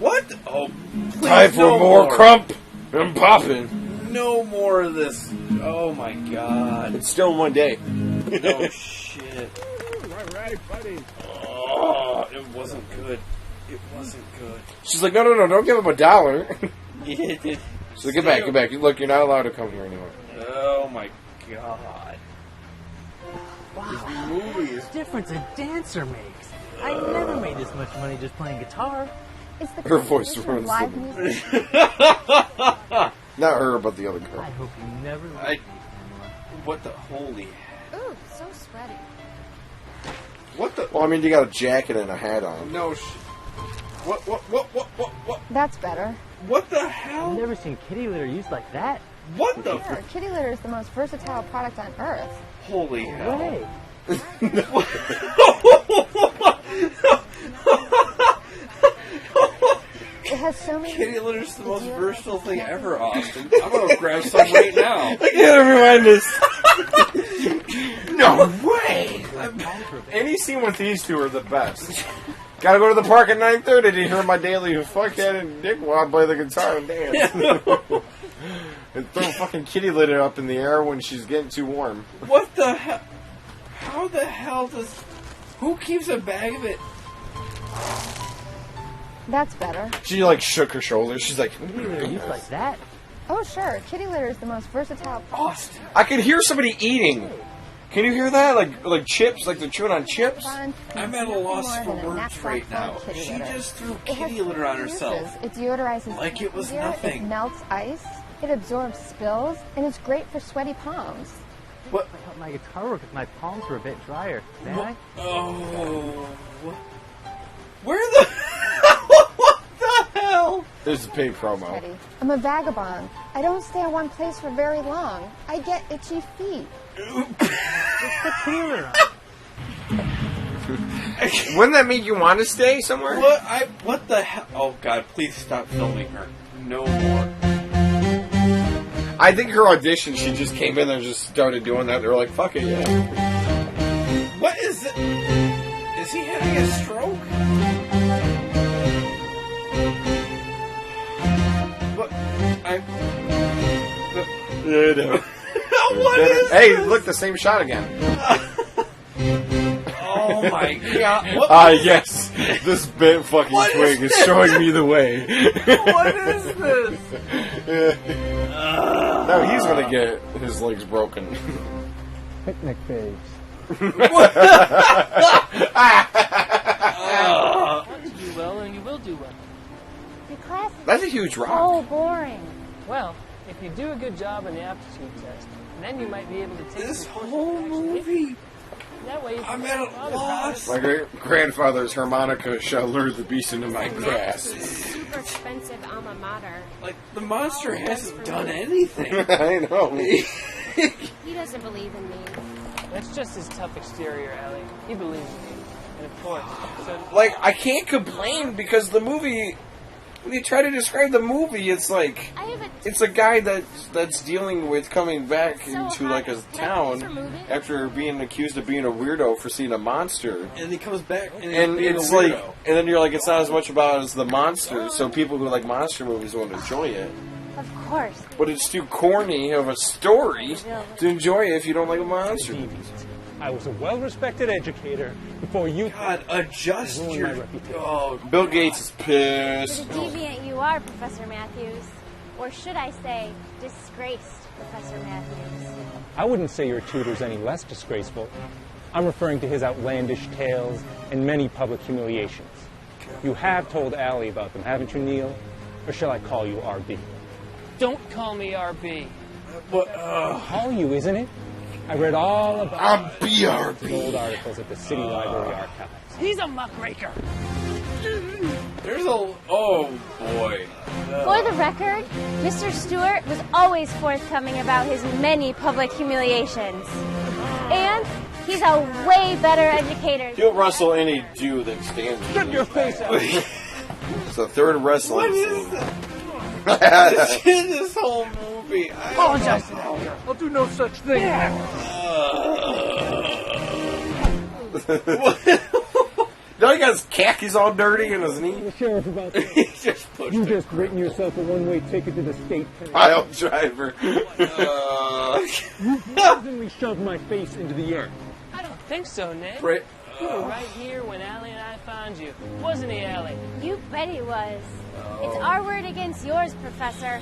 What? Oh, please, Time for no more crump and popping. No more of this. Oh my god. It's still in one day. Oh shit. All right, buddy. Oh, it wasn't good. It wasn't good. She's like, no, don't give him $1. Yeah, it did. So get back. Look, you're not allowed to come here anymore. Oh my god. Wow, This movie is... the difference a dancer makes. I never made this much money just playing guitar. It's the Her voice combination of runs live the- music. Not her, but the other girl. I hope you never... What the holy... Ooh, so sweaty. What the... Well, I mean, you got a jacket and a hat on. No What? That's better. What the hell? I've never seen kitty litter used like that. What the... Sure, kitty litter is the most versatile product on Earth. Holy hell. Way. It has so many... Kitty litter's the most versatile thing ever, Austin. I'm gonna grab some right now. I can't remind us. No way! Any scene with these two are the best. Gotta go to the park at 9:30 to hear my daily fuckhead and dick while I play the guitar and dance. And throw fucking kitty litter up in the air when she's getting too warm. What the hell? How the hell does... Who keeps a bag of it? That's better. She like shook her shoulders. She's like, Kitty litter used like that. Oh, sure. Kitty litter is the most versatile... Austin. I could hear somebody eating. Can you hear that? Like chips, like they're chewing on chips. I'm at a loss for words right now. She just threw kitty litter on herself. It deodorizes Like it was easier, nothing. It melts ice. It absorbs spills, and it's great for sweaty palms. What? I helped my guitar work if my palms were a bit drier. May I? Oh. Where the... What the hell? There's a paid promo. Teddy, I'm a vagabond. I don't stay in one place for very long. I get itchy feet. Just put kitty litter on. Wouldn't that make you want to stay somewhere? What the hell? Oh god, please stop filming her. No more. I think her audition, she just came in there and just started doing that. They were like, fuck it, yeah. What is it? Is he having a stroke? What? Yeah, I know. What is Hey, this? look, the same shot again. Oh my god. Yes. This bent fucking What twig is is showing me the way. What is this? Now he's gonna get his legs broken. Picnic babes. You do well, and you will do well. Your class is That's a huge rock. so boring. Well, if you do a good job on the aptitude test, then you might be able to take This some courses whole that actually movie. That way you I'm can at a make other loss. My great-grandfather's harmonica shall lure the beast into my grasp. Super expensive alma mater. Like, the monster hasn't done anything. I know. He doesn't believe in me. That's just his tough exterior, Allie. He believes in me. And of course, so... Like, I can't complain because the movie... When you try to describe the movie, it's like... It's a guy that's dealing with coming back into, like, a town after being accused of being a weirdo for seeing a monster. And he comes back and it's like... And then you're like, it's not as much about as the monster, so people who like monster movies won't enjoy it. Of course. But it's too corny of a story to enjoy it if you don't like a monster movie. I was a well-respected educator before you... God, adjust your... Oh, Bill Gates is pissed. What a deviant you are, Professor Matthews. Or should I say, disgraced Professor Matthews. I wouldn't say your tutor's any less disgraceful. I'm referring to his outlandish tales and many public humiliations. You have told Allie about them, haven't you, Neil? Or shall I call you RB? Don't call me RB. Call you, isn't it? I read all about I'm BRB. old articles at the City Library Archives. He's a muckraker. There's a... Oh, boy. For the record, Mr. Stewart was always forthcoming about his many public humiliations. And He's a way better educator. He'll wrestle any Jew that stands. Get your face out! It's the third wrestling scene. This whole movie. Apologize to that girl. I'll do no such thing. Now he got his khakis all dirty in his knee. The sheriff about that. He just pushed You it. just written yourself a one-way ticket to the state penitentiary. Pile driver. You brazenly shoved my face into the air. I don't think so, Ned. Right. You were right here when Allie and I found you. Wasn't he, Allie? You bet he was. It's our word against yours, Professor.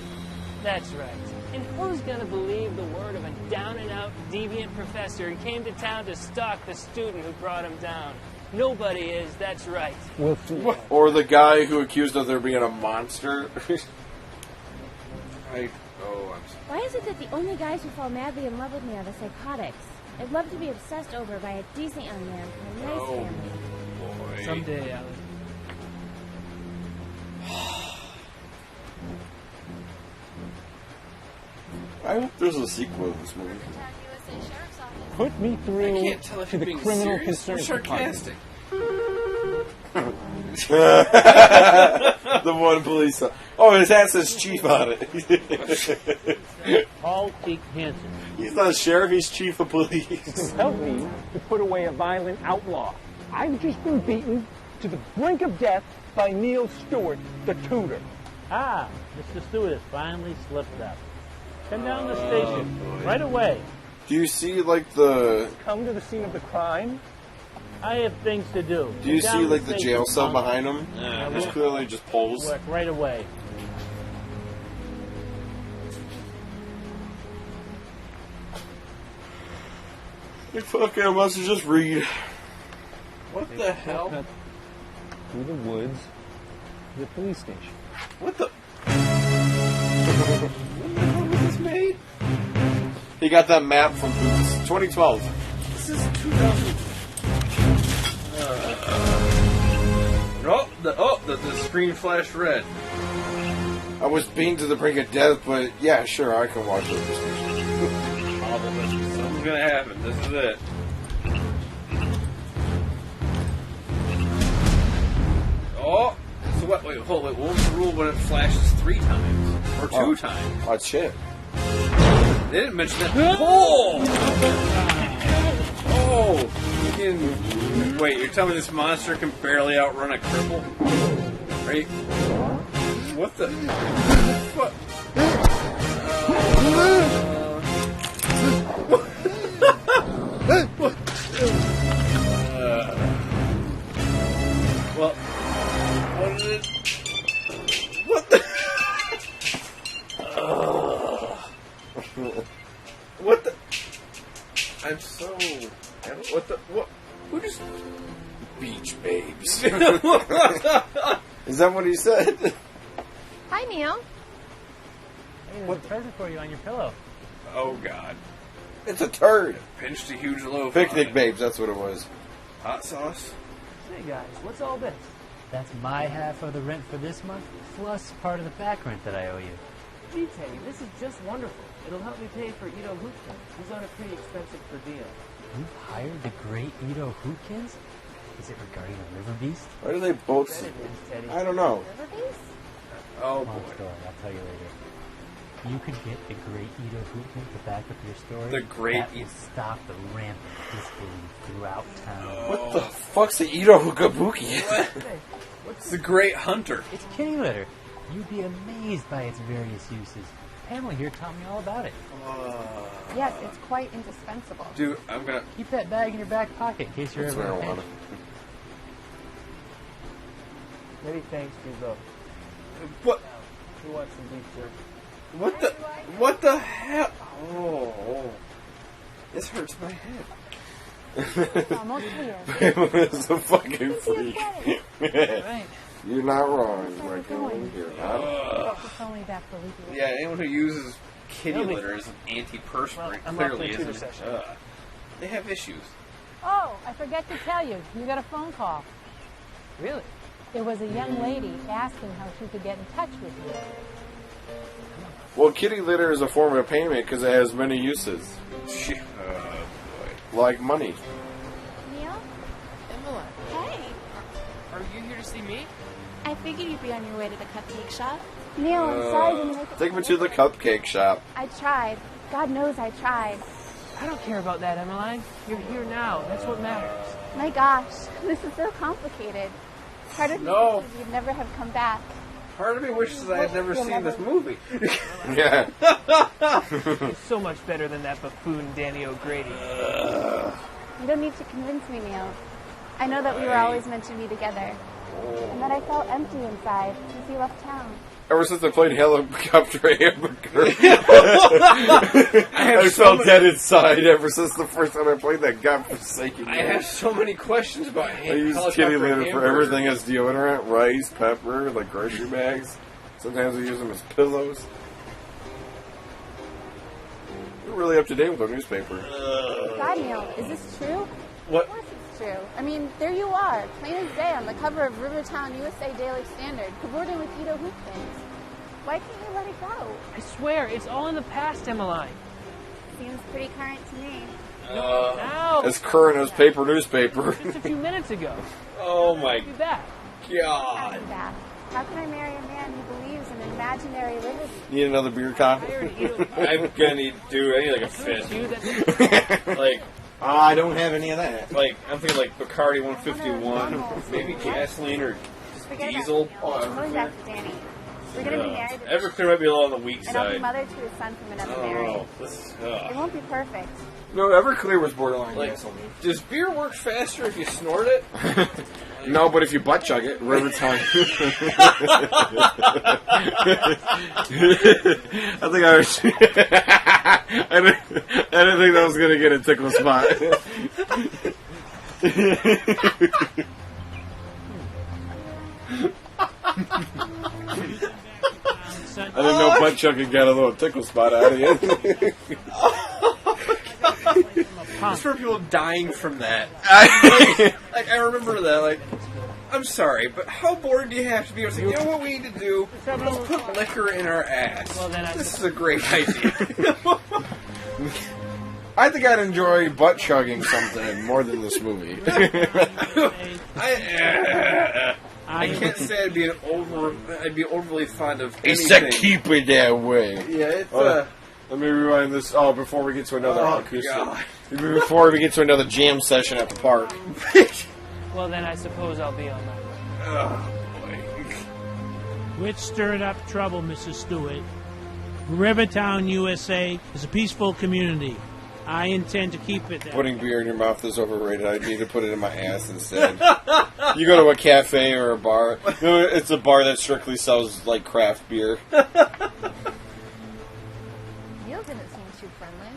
That's right. And who's going to believe the word of a down-and-out deviant professor who came to town to stalk the student who brought him down? Nobody is, that's right. We'll see. Or the guy who accused of there being a monster. I'm sorry. Why is it that the only guys who fall madly in love with me are the psychotics? I'd love to be obsessed over by a decent young man from a nice family. Boy. Someday, Allie. I hope there's a sequel to this movie. Put me through I can't tell if to you're the being criminal serious or concerns department. sarcastic. The one police. Oh, his hat says chief on it. Paul T. Hansen. He's not a sheriff, he's chief of police. Help me to put away a violent outlaw. I've just been beaten to the brink of death by Neil Stewart, the tutor. Ah, Mr. Stewart has finally slipped up. Come down to the station right away. Do you see, like, the... Come to the scene of the crime. I have things to do. Do you Come see, down like, to the station, jail cell Punk. behind him? Yeah, There's we'll clearly just poles. work right away. Like, fuck it, I must just read. What the hell? Through the woods to the police station. What the? When the hell was this made? He got that map from Boots. 2012. This is 2000. The screen flashed red. I was beaten to the brink of death, but yeah, sure, I can watch it. Something's gonna happen. This is it. Oh! So what? Wait, hold. Wait, what was the rule when it flashes 3 times or 2 times? Oh shit! They didn't mention that. Oh! Oh! Wait, you're telling me this monster can barely outrun a cripple? Right? What the? What? Well, what is it? What the? What the? I'm so. What the? What? Who just? Beach babes. Is that what he said? Hi, Neil. Hey, there's a present for you on your pillow. Oh God! It's a turd. Pinched a huge loaf. Picnic babes, that's what it was. Hot sauce. Hey guys, what's all this? That's my half of the rent for this month, plus part of the back rent that I owe you. Gee, Teddy, this is just wonderful. It'll help me pay for Ito Hoopkins. He's on a pretty expensive per diem. You've hired the great Ito Hootkins? Is it regarding the River Beast? Why do they both? I don't know. Oh Long boy. story, I'll tell you later. You could get the great Ito Hootkins to back up your story. The great that will stop the rampant disbelief throughout town. What the fuck's the Ito Hookabuki? What's the Great Hunter? It's kitty litter. You'd be amazed by its various uses. Pamela here taught me all about it. Yes, it's quite indispensable. Dude, I'm gonna keep that bag in your back pocket in case you're That's ever in a marijuana. pinch. Many thanks to you both. What? Who wants some beef jerky? What the? What the hell? Oh, this hurts my head. Almost here. Pamela's a fucking freak. Right. You're not wrong, Michael. You're not. It's only back for weekly. Yeah, anyone who uses kitty It'll be litter as an antiperspirant I'm off clearly my tutor isn't. session. They have issues. Oh, I forgot to tell you. You got a phone call. Really? There was a young lady asking how she could get in touch with you. Well, kitty litter is a form of payment because it has many uses. Oh boy. like money. Neil? Emily. Hey. Are you here to see me? I figured you'd be on your way to the cupcake shop. Neil, I'm sorry I didn't make it. Take me to the cupcake shop. I tried. God knows I tried. I don't care about that, Emmeline. You're here now. That's what matters. My gosh, this is so complicated. Part of me No. wishes you'd never have come back. Part of me wishes I had never seen this movie. Yeah. It's so much better than that buffoon Danny O'Grady. You don't need to convince me, Neil. I know that we were always meant to be together. And that I felt empty inside since you left town. Ever since I played Helicopter Hamburger, I felt dead inside ever since the first time I played that godforsaken game. I have so many questions about I use kitty litter for everything as deodorant, rice, pepper, like grocery bags. Sometimes I use them as pillows. We're really up to date with our newspaper. God, Neil, is this true? What? Of course it's true. I mean, there you are, plain as day, on the cover of Rivertown USA Daily Standard, cavorting with Ito Hoopkins. Why can't you let it go? I swear, it's all in the past, Emmeline. Seems pretty current to me. Now. As current as paper newspaper. Just a few minutes ago. Oh my Do that. I'll do that. How can I marry a man who believes in imaginary liberty? Need another beer con? I'm gonna need to do like a fifth. Like, I don't have any of that. Like, I'm thinking like Bacardi 151, maybe gasoline or Forget diesel. about it. I'm going back to Danny. We're going to be married. Everclear might be a little on the weak And I'll be side. mother to a son from another Oh, marriage. this is, It won't be perfect. No, Everclear was borderline Like, gasoline. does beer work faster if you snort it? No, but if you butt chug it, Rivertown. I think I was. I didn't think that was going to get a tickle spot. I didn't know butt chugging got a little tickle spot out of you. Just for people dying from that. Like, I remember that. Like, I'm sorry, but how bored do you have to be? I was like, you know what we need to do? Let's put liquor in our ass. This is a great idea. I think I'd enjoy butt chugging something more than this movie. I can't say I'd be overly fond of He anything. said keep it that way. Yeah, it's Let me rewind this. Oh, before we get to another acoustic. God. Before we get to another jam session at the park. Well, then I suppose I'll be on my way. Oh, boy. Which stirred up trouble, Mrs. Stewart. Rivertown, USA is a peaceful community. I intend to keep it that Putting beer in your mouth is overrated. I need to put it in my ass instead. You go to a cafe or a bar. No, it's a bar that strictly sells like craft beer. Neil didn't seem too friendly.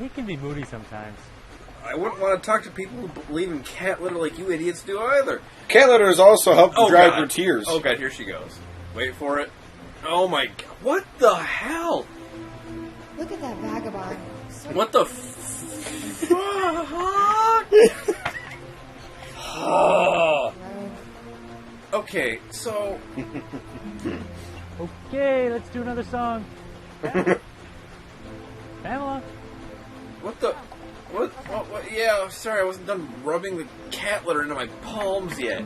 He can be moody sometimes. I wouldn't want to talk to people who believe in cat litter like you idiots do either. Cat litter has also helped to dry your tears. Oh god, here she goes. Wait for it. Oh my god. What the hell? Look at that vagabond. So What the fuck? Okay, so Okay, let's do another song. Pamela. what the what, yeah, sorry, I wasn't done rubbing the cat litter into my palms yet.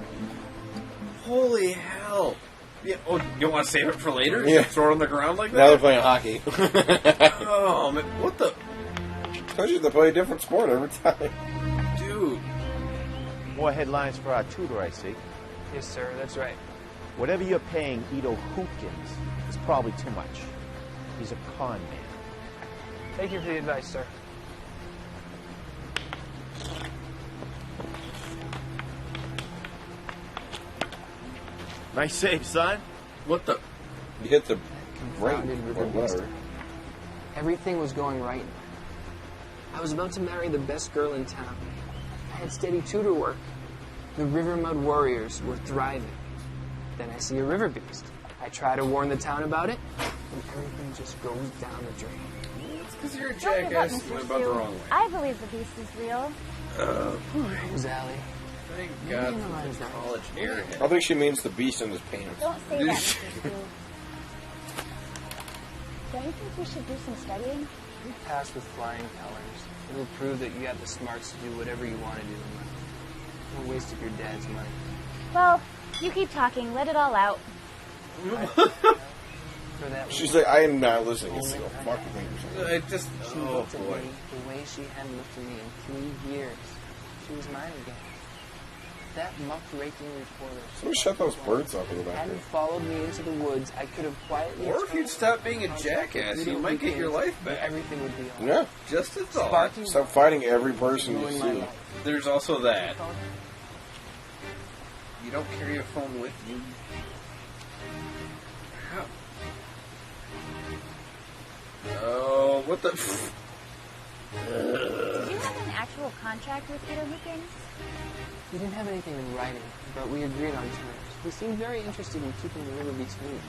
Holy hell. Yeah, oh, you want to save it for later? Yeah. Throw it on the ground like Now they're that? playing hockey. Oh man, what the Told you they play a different sport every time. dude? More headlines for our tutor, I see. Yes, sir, that's right. Whatever you're paying Ito Hoopkins is probably too much. He's a con man. Thank you for the advice, sir. Nice save, son. What the? You hit the Confounded river beast. Everything was going right. I was about to marry the best girl in town. I had steady tutor work. The River Mud Warriors were thriving. Then I see a river beast. I try to warn the town about it, and everything just goes down the drain. It's because you're a Tell me about jackass. Mr. You went about the Sue. wrong way. I believe the beast is real. Who's Allie? Thank God for this college airhead. I think she means the beast in his pants. Don't say that, Mr. Sue. Don't you think we should do some studying? You pass with flying colors. It'll prove that you have the smarts to do whatever you want to do in life. No waste of your dad's money. Well, you keep talking. Let it all out. For that She's like, I am not listening. It's like, fuck she looked at me the way she hadn't looked at me in 3 years. She was mine again. That muckraking reporter. So shut those birds up in the back hadn't there. followed me into the woods, I could have quietly. Or if you'd stop being a jackass, you might get your life back. Everything would be all Yeah. Just a thought. Stop fighting every person you see. There's also that. You don't carry a phone with you. How? Oh, what the? Do you have an actual contract with Ito Hookins? We didn't have anything in writing, but we agreed on terms. He seemed very interested in keeping the river between.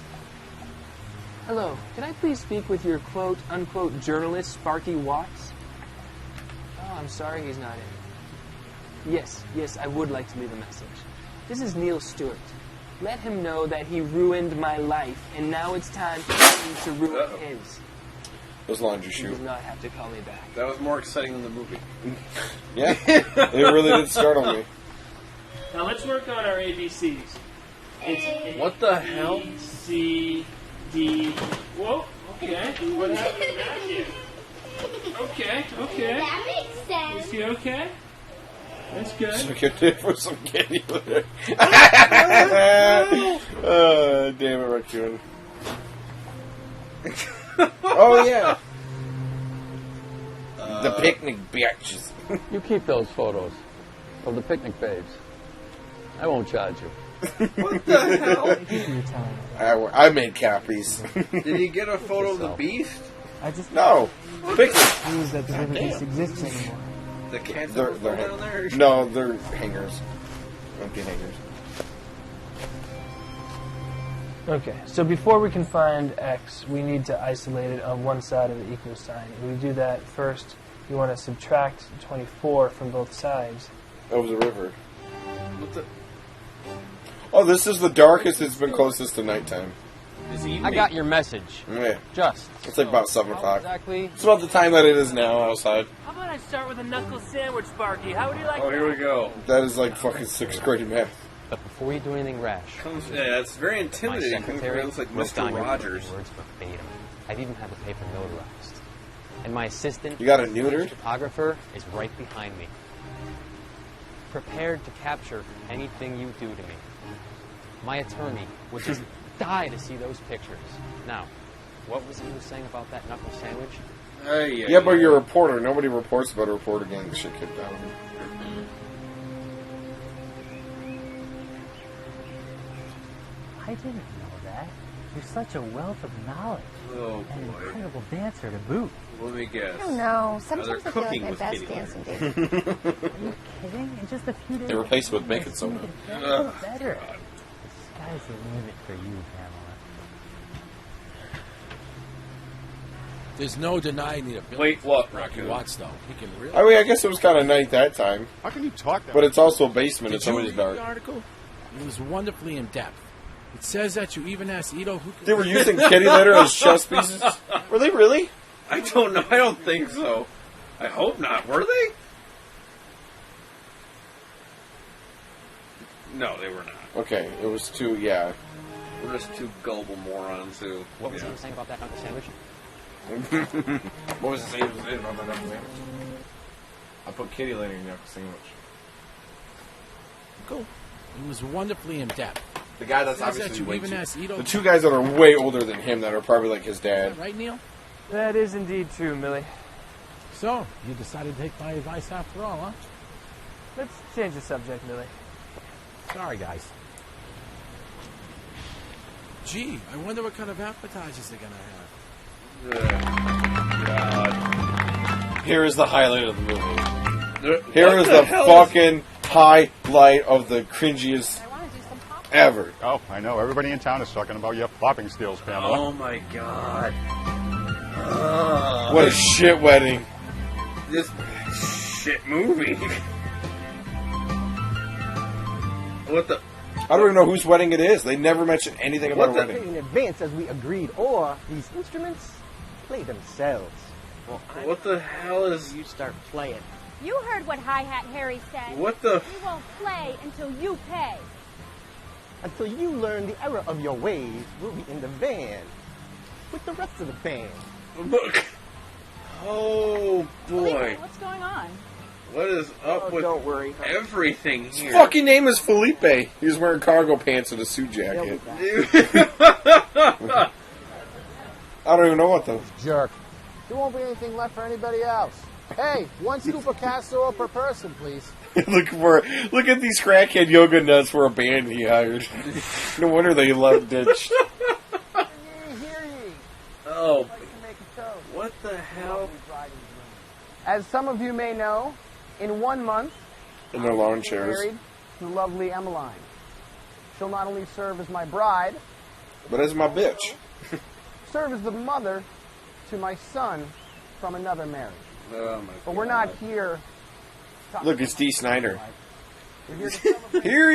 Hello, can I please speak with your quote-unquote journalist, Sparky Watts? Oh, I'm sorry he's not in. Yes, I would like to leave a message. This is Neil Stewart. Let him know that he ruined my life, and now it's time for him to ruin his. Those laundry He shoe. does not have to call me back. That was more exciting than the movie. Yeah, it really did startle me. Now let's work on our ABCs. It's A, What the hell? B, C, D. Whoa, okay. What happened to that here? Okay. That makes sense. Is he okay? That's good. So get there for some candy litter. Damn it, raccoon. Oh, yeah. The picnic bitches. You keep those photos of the picnic babes. I won't charge you. What the hell? I made copies. Did he get a photo of the beast? I just No. Picnic. news that the river beast exists anymore. The cats They're down there? no, they're hangers. Empty hangers. Okay, so before we can find X, we need to isolate it on one side of the equal sign. If we do that, first you want to subtract 24 from both sides. Of the river. What the? Oh, this is the darkest it's been closest to nighttime. I got your message. Yeah. Just. It's like about 7 o'clock. Exactly. It's about the time that it is now outside. How about I start with a knuckle sandwich, Sparky? How would you like Oh, here we go. That is like fucking 6th grade math. But before you do anything rash, Yeah, it's very intimidating. my It secretary looks like wrote down Mr. your Rogers. words verbatim. I've even had the paper notarized. And my assistant, You got it neutered? photographer, is right behind me, prepared to capture anything you do to me. My attorney would just die to see those pictures. Now, what was it you were saying about that knuckle sandwich? Yeah, but you're a reporter. Nobody reports about a reporter getting shit kicked out of him. I didn't know that. You're such a wealth of knowledge. Oh, and an boy. incredible dancer to boot. Let me guess. I don't know. Now they're Sometimes I feel like cooking my with best kitty dancing litter. days. Are you kidding? In just a few days. They replaced it with baking soda. Better. Better. The sky's the limit for you, Pamela. There's no denying the ability. Wait, what, Rocky Raccoon? Watts, though. He can really. I mean, I guess it was kind of night that time. How can you talk that? But it's also a basement. Did It's you always read dark. the article? It was wonderfully in depth. It says that you even asked Ito who could... They were using kitty litter as chess pieces? Were they really? I don't know. I don't think so. I hope not. Were they? No, they were not. Okay, it was too, yeah. We're just two gullible morons who. What was you saying about that knuckle sandwich? What was it saying about that knuckle sandwich? I put kitty litter in the knuckle sandwich. Cool. It was wonderfully in depth. The guy that's Says obviously that you way even too... asked Ito... The two guys that are way older than him that are probably like his dad. Right, Neil? That is indeed true, Millie. So, you decided to take my advice after all, huh? Let's change the subject, Millie. Sorry, guys. Gee, I wonder what kind of appetizers they're going to have. God. Here is the highlight of the movie. What Here is the hell fucking highlight of the cringiest ever. Oh, I know. Everybody in town is talking about your popping skills, Pamela. Oh my god. What a shit wedding. This shit movie. What the? I don't even know whose wedding it is. They never mention anything about a What wedding. in advance as we agreed, or these instruments play themselves. Well, what the hell is... You start playing. You heard what Hi-Hat Harry said. What the... We won't play until you pay. Until you learn the error of your ways, we'll be in the van with the rest of the band. Look. Oh, boy. What's going on? What is up with don't worry. everything His here? fucking name is Felipe. He was wearing cargo pants and a suit jacket. I don't even know what the... Jerk. There won't be anything left for anybody else. Hey, 1 scoop of casserole per person, please. Look at these crackhead yoga nuts for a band he hired. No wonder they love ditched. Oh, what the hell? As some of you may know, in 1 month, In their lawn I'm chairs. married to lovely Emmeline. She'll not only serve as my bride, But as my bitch. serve as the mother to my son from another marriage. Oh my But we're not here. Look, it's D. Snyder. We're here to celebrate Hear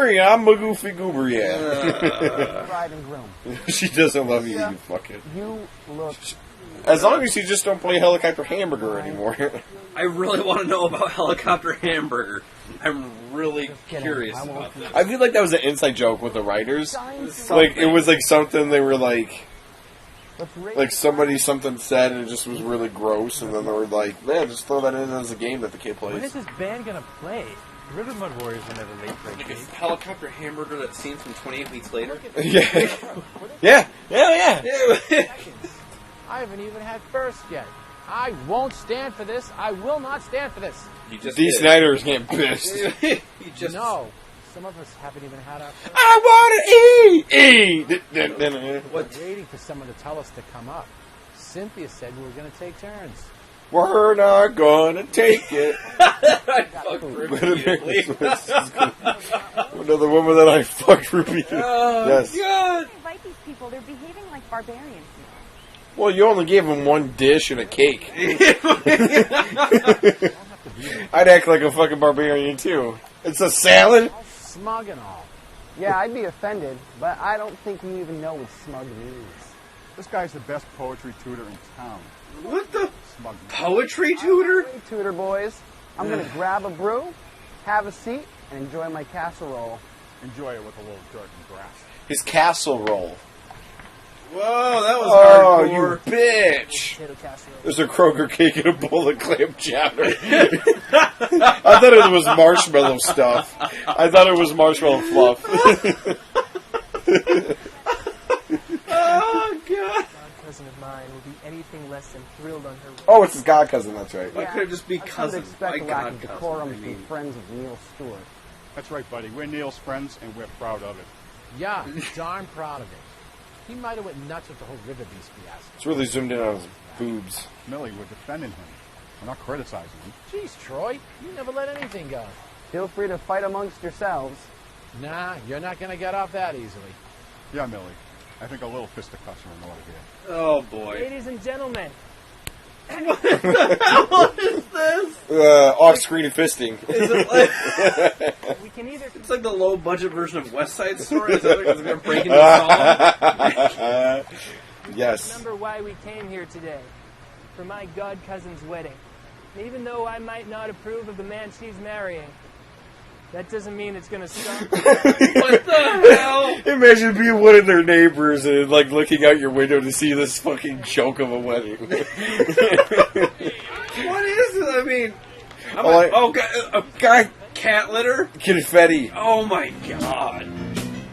ye, I'm a goofy goober, yeah. bride and groom. She doesn't love you, you fucking... You look. As long as you just don't play Helicopter Hamburger anymore. I really want to know about Helicopter Hamburger. I'm really curious about that. I feel like that was an inside joke with the writers. Like, it was like something they were like something said and it just was really gross, and then they were like, man, just throw that in as a game that the kid plays. When is this band gonna play? River Mud Warriors were never late for a Like gig. a Helicopter Hamburger that scene from 28 Weeks Later? Yeah. I haven't even had first yet. I won't stand for this. I will not stand for this. D. Snyder's getting pissed. No. Some of us haven't even had our first. I want to eat! We're waiting for someone to tell us to come up. Cynthia said we were going to take turns. We're not gonna take it. Another woman that I fucked repeatedly. Yes. God. Invite these people. They're behaving like barbarians. Well, you only gave them one dish and a cake. I'd act like a fucking barbarian too. It's a salad. Smug and all. Yeah, I'd be offended, but I don't think you even know what smug means. This guy's the best poetry tutor in town. What the? Smug. Poetry tutor? Tutor boys. I'm going to grab a brew, have a seat, and enjoy my casserole. Enjoy it with a little dirt and grass. His castle roll. Whoa, that was hardcore. hardcore. You bitch. There's a Kroger cake and a bowl of clam chowder. I thought it was marshmallow stuff. I thought it was marshmallow fluff. Oh, God. Cousin of mine will be anything less than thrilled on her. Oh, it's his god cousin, that's right. Why could it just be I cousin? expect My a lack God, of cousin. decorum from friends of Neil Stewart. That's right, buddy. We're Neil's friends, and we're proud of it. Yeah, darn proud of it. He might have went nuts with the whole River Beast fiasco. It's really zoomed in on his boobs. Millie, we're defending him. We're not criticizing him. Jeez, Troy, you never let anything go. Feel free to fight amongst yourselves. Nah, you're not going to get off that easily. Yeah, Millie. I think a little fisticuffs are in order here. Oh, boy. Ladies and gentlemen. What the hell is this? Off-screen fisting. Is it like... We can either. It's like the low-budget version of West Side Story. Is that like it's going to break into a song? Yes. Remember why we came here today. For my god cousin's wedding. And even though I might not approve of the man she's marrying, that doesn't mean it's going to stop. What the hell? Imagine being one of their neighbors and like looking out your window to see this fucking joke of a wedding. What is it? I mean, guy, cat litter? confetti. Oh my God.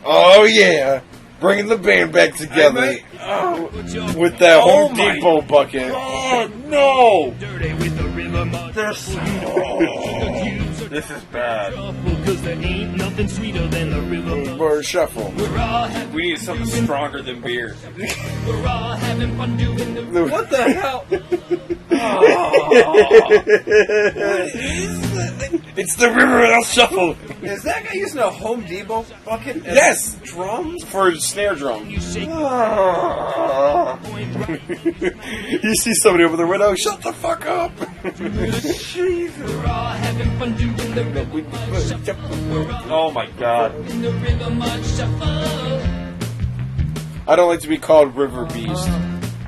Oh yeah, bringing the band back together with that Home Depot bucket. Oh no! This is bad. Bar shuffle. We need something stronger than beer. What the hell? It's the River Shuffle. Is that guy using a Home Depot bucket? As Yes, drums for a snare drum. You see somebody over the window. Shut the fuck up. Oh my God. I don't like to be called River Beast,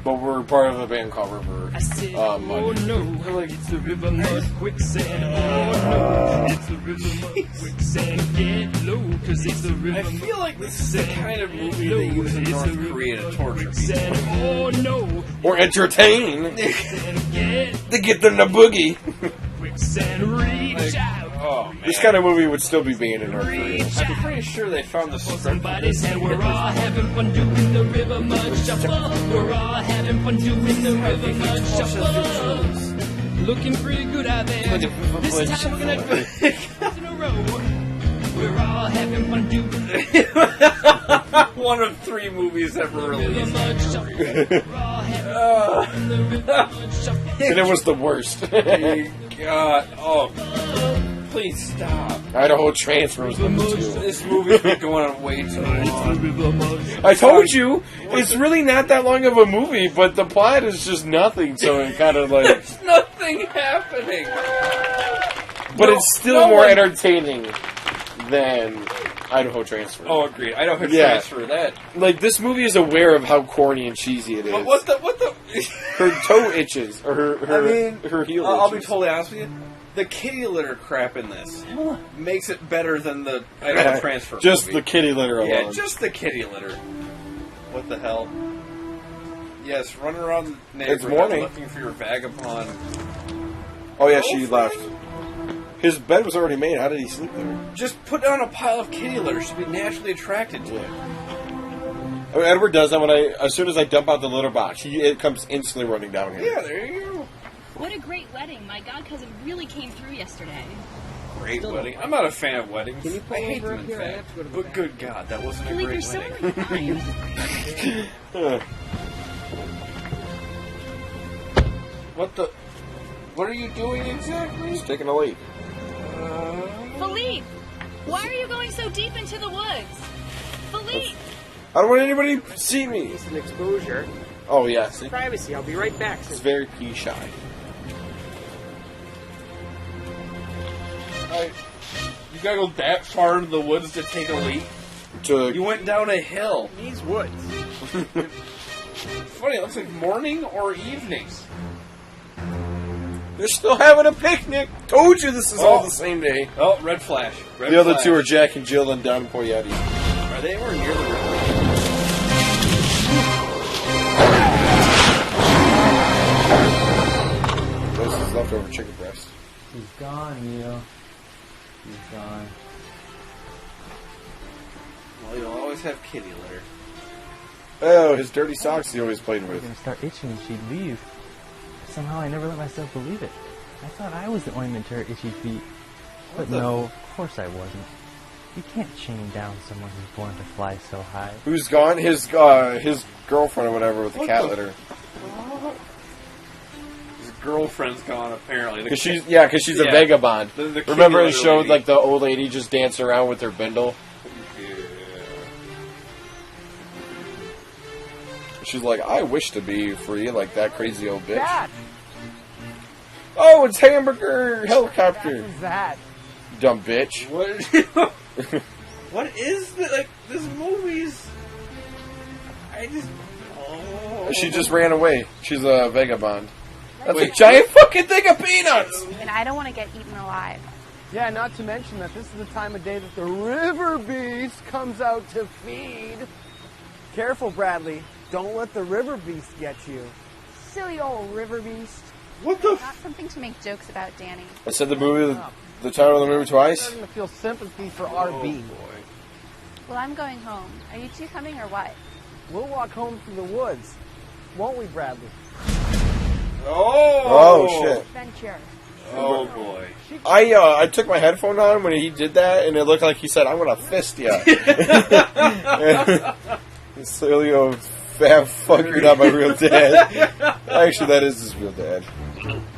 but we're part of a band called River Oh Mud. no, it's the river mud quicksand. Oh no, it's the river mud quicksand. Get low, cause it's the river I mud. feel like this is the kind of movie they use in North Korea to torture people. Oh no, Or entertain. To get them to boogie. quicksand, reach out. Oh, man. This kind of movie would still be banned in North Korea. I'm pretty sure they found the script. And we're all having fun doing the river mud shuffle. We're all having fun doing the river mud shuffle. Looking pretty good out there. This time we're gonna do it in a row. We're all having fun doing the One of 3 movies ever released. And it was the worst. God, oh, please stop. Idaho Transfer was number 2. This movie's been going on way too long. I told you, it's really not that long of a movie, but the plot is just nothing, so it kind of like... There's nothing happening. But it's still more entertaining than Idaho Transfer. Oh, agreed. Idaho Transfer, that. Like, this movie is aware of how corny and cheesy it is. What the? Her toe itches, or her heel itches. I'll be totally honest with you. The kitty litter crap in this makes it better than the Idaho Transfer Just movie. the kitty litter alone. Yeah, just the kitty litter. What the hell? Yes, running around the It's neighborhood morning. looking for your vagabond. Oh yeah, she left. His bed was already made. How did he sleep there? Just put down a pile of kitty litter. She'd be naturally attracted to it. I mean, Edward does that as soon as I dump out the litter box. It comes instantly running down here. Yeah, there you go. What a great wedding. My god cousin really came through yesterday. Great wedding. I'm not a fan of weddings. Can you pull I hate over them, up in here? I fact. have to go to the But back. good God, that wasn't a Philippe, great you're so wedding. refined. What the? What are you doing exactly? He's taking a leak. Philippe! Why are you going so deep into the woods? Philippe! I don't want anybody to see me. It's an exposure. Oh yeah, see? Privacy. I'll be right back. It's very pea shy. You gotta go that far into the woods to take a leak? You went down a hill. These woods. Funny, it looks like morning or evening. They're still having a picnic. Told you this is all the same day. Oh, red flash. Red The other flash. two are Jack and Jill and Don Poyetti. Are they anywhere near the river? This is leftover chicken breast. He's gone, Neil. He's gone. Well, you'll always have kitty litter. Oh, his dirty socks he always played I was with. gonna start itching and she'd leave. Somehow I never let myself believe it. I thought I was the ointment to her itchy feet. But no, of course I wasn't. You can't chain down someone who's born to fly so high. Who's gone? His girlfriend or whatever with the cat litter. His girlfriend's gone, apparently. Because she's a vagabond. The kitty Remember it litter showed lady. like the old lady just dancing around with her bindle? She's like, I wish to be free like that crazy old bitch. That. Oh, it's Hamburger Helicopter. What is that? Dumb bitch. What is the, like, this movie's... I just... Oh. She just ran away. She's a vagabond. That's a giant fucking thing of peanuts! And I don't want to get eaten alive. Yeah, not to mention that this is the time of day that the river beast comes out to feed. Careful, Bradley. Don't let the river beast get you. Silly old river beast. What the? Not something to make jokes about, Danny. I said the title of the movie twice. I'm starting to feel sympathy for RB. Well, I'm going home. Are you two coming or what? We'll walk home through the woods, won't we, Bradley? Oh shit. Adventure. Oh boy. I took my headphone on when he did that, and it looked like he said, "I'm gonna fist ya." Silly old fat fucker, not my real dad. Actually, that is his real dad.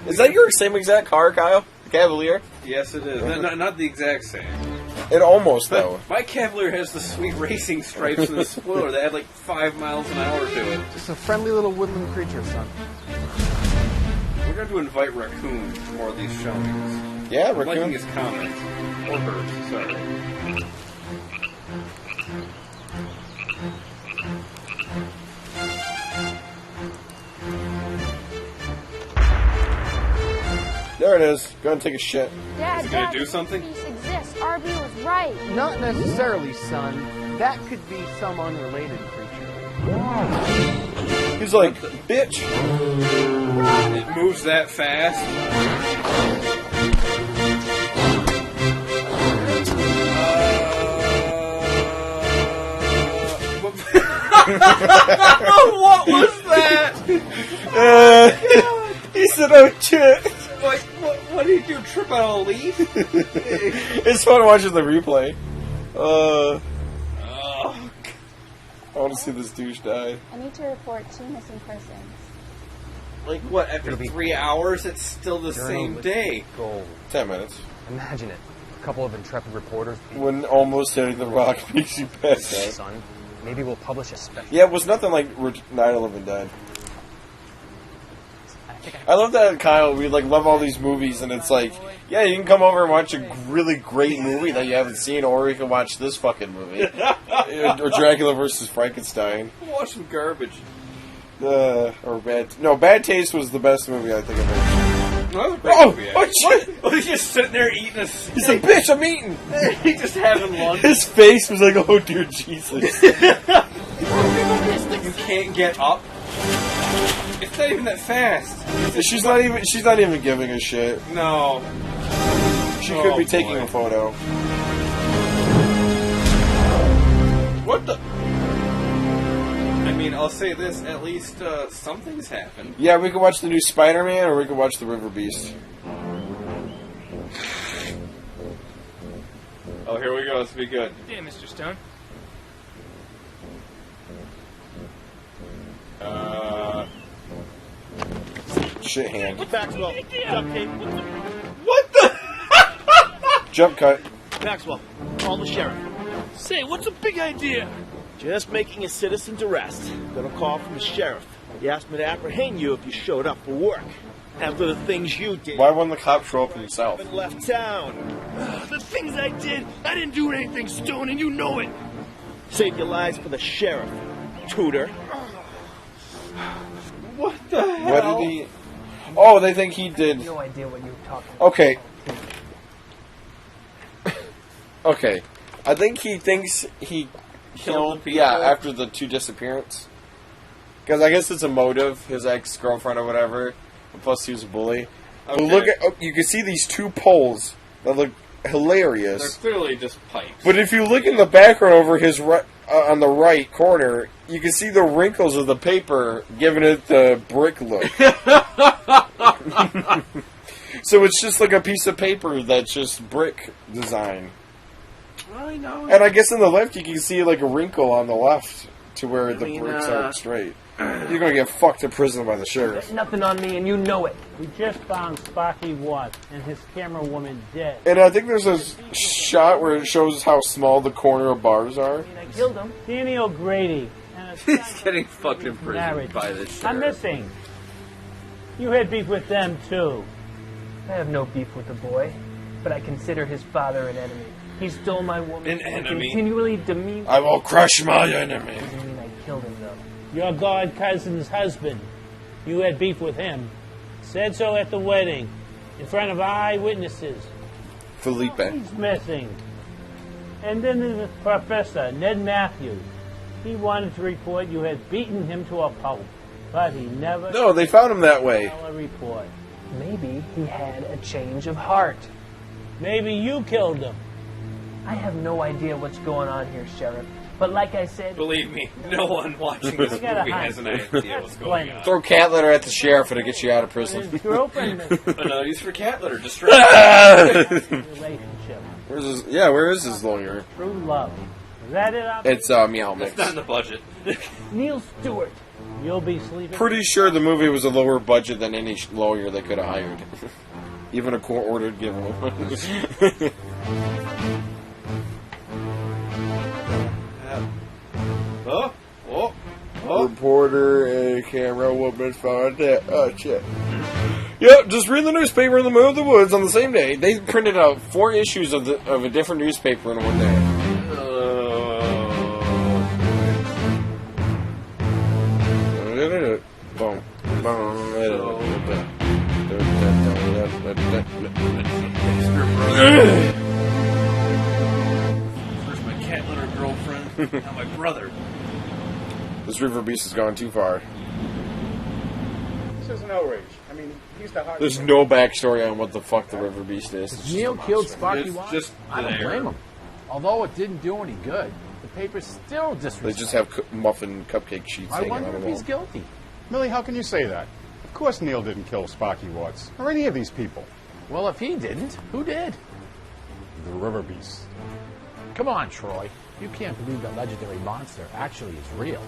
Is that your same exact car, Kyle? The Cavalier? Yes, it is. Not the exact same. It almost, though. My Cavalier has the sweet racing stripes and the spoiler. They add like 5 miles an hour to it. Just a friendly little woodland creature, son. We're going to invite Raccoon to more of these showings. Yeah, I'm Raccoon. liking his comments. Or hers, sorry. There it is. Go and take a shit. Dad, Is it gonna Dad, do something? Beast exists. RB was right. Not necessarily, son. That could be some unrelated creature. He's like, bitch. It moves that fast. What was that? He said, "Oh shit!" Like, what did you do? Trip on a leaf? It's fun watching the replay. I want to see this douche die. I need to report 2 missing persons. Like what? After 3 hours, it's still the same day. Gold. 10 minutes. Imagine it. A couple of intrepid reporters. When almost hitting the rock makes you pass out. Son, maybe we'll publish a special. Yeah, it was nothing like 9/11 died. I love that, Kyle. We love all these movies, and it's like, yeah, you can come over and watch a really great movie that you haven't seen, or you can watch this fucking movie, or Dracula versus Frankenstein. Watch some garbage. Bad Taste was the best movie I think I've ever seen. Oh shit! What? He's just sitting there eating a. He's like, bitch, I'm eating. He's just having lunch. His face was like, oh dear Jesus. You can't get up. It's not even that fast. She's not even giving a shit. No. She could be taking a photo. What the? I mean, I'll say this: at least something's happened. Yeah, we could watch the new Spider-Man, or we could watch the River Beast. Oh, here we go. This will be good. Yeah, Mr. Stone. Shit hand. Maxwell, jump tape. What the? Jump cut. Maxwell, call the sheriff. Say, what's a big idea? Just making a citizen's arrest. Got a call from the sheriff. He asked me to apprehend you if you showed up for work. After the things you did. Why wouldn't the cop show up himself? And left town. The things I did, I didn't do anything, Stone, and you know it. Save your lives for the sheriff, Tudor. What the hell? What did he... Oh, they think he did... No idea what you're talking about. Okay. Okay. I think he thinks he killed people. Yeah, after the 2 disappearance. Because I guess it's a motive, his ex-girlfriend or whatever. And plus, he was a bully. Okay. But look at... Oh, you can see these 2 poles that look hilarious. They're clearly just pipes. But if you look in the background over his on the right corner, you can see the wrinkles of the paper giving it the brick look. So it's just like a piece of paper that's just brick design. I know. And I guess on the left you can see like a wrinkle on the left to where the bricks aren't straight. You're going to get fucked in prison by the sheriff. Nothing on me, and you know it. We just found Sparky Watts and his camera woman dead. And I think there's a shot where it shows how small the corner of bars are. I killed him. Danny O'Grady. He's getting fucked in prison marriage. by this sheriff. I'm missing. You had beef with them, too. I have no beef with the boy, but I consider his father an enemy. He stole my woman. An enemy? Continually demeaned. I will crush my enemy. Doesn't mean I killed him, though. Your god cousin's husband. You had beef with him. Said so at the wedding, in front of eyewitnesses. Felipe. He's missing. And then there's the professor, Ned Matthews. He wanted to report you had beaten him to a pulp, but he never... No, they found him that way. A report. Maybe he had a change of heart. Maybe you killed him. I have no idea what's going on here, Sheriff. But like I said... Believe me, no one watching this movie has an idea what's going on. Throw cat litter at the sheriff and it'll get you out of prison. Another use for cat litter. Distract. Relationship. Where is his lawyer? True love. Is that it? It's Meow Mix. It's not in the budget. Neil Stewart. You'll be sleeping. Pretty sure the movie was a lower budget than any lawyer they could have hired. Even a court-ordered giveaway. Reporter and camera woman found that. Oh, shit. Yep, just read the newspaper in the middle of the woods on the same day. They printed out 4 issues of a different newspaper in one day. girlfriend, not my brother. This River Beast has gone too far. This is an outrage. I mean, he's the heart. There's no backstory on what the fuck the River Beast is. Neil killed Sparky It's Watts? just I don't there. blame him. Although it didn't do any good, the paper's still disrespectful. They just have muffin cupcake sheets I hanging wonder on if the he's wall. guilty. Millie, how can you say that? Of course Neil didn't kill Sparky Watts, or any of these people. Well, if he didn't, who did? The River Beast. Come on, Troy. You can't believe the legendary monster actually is real.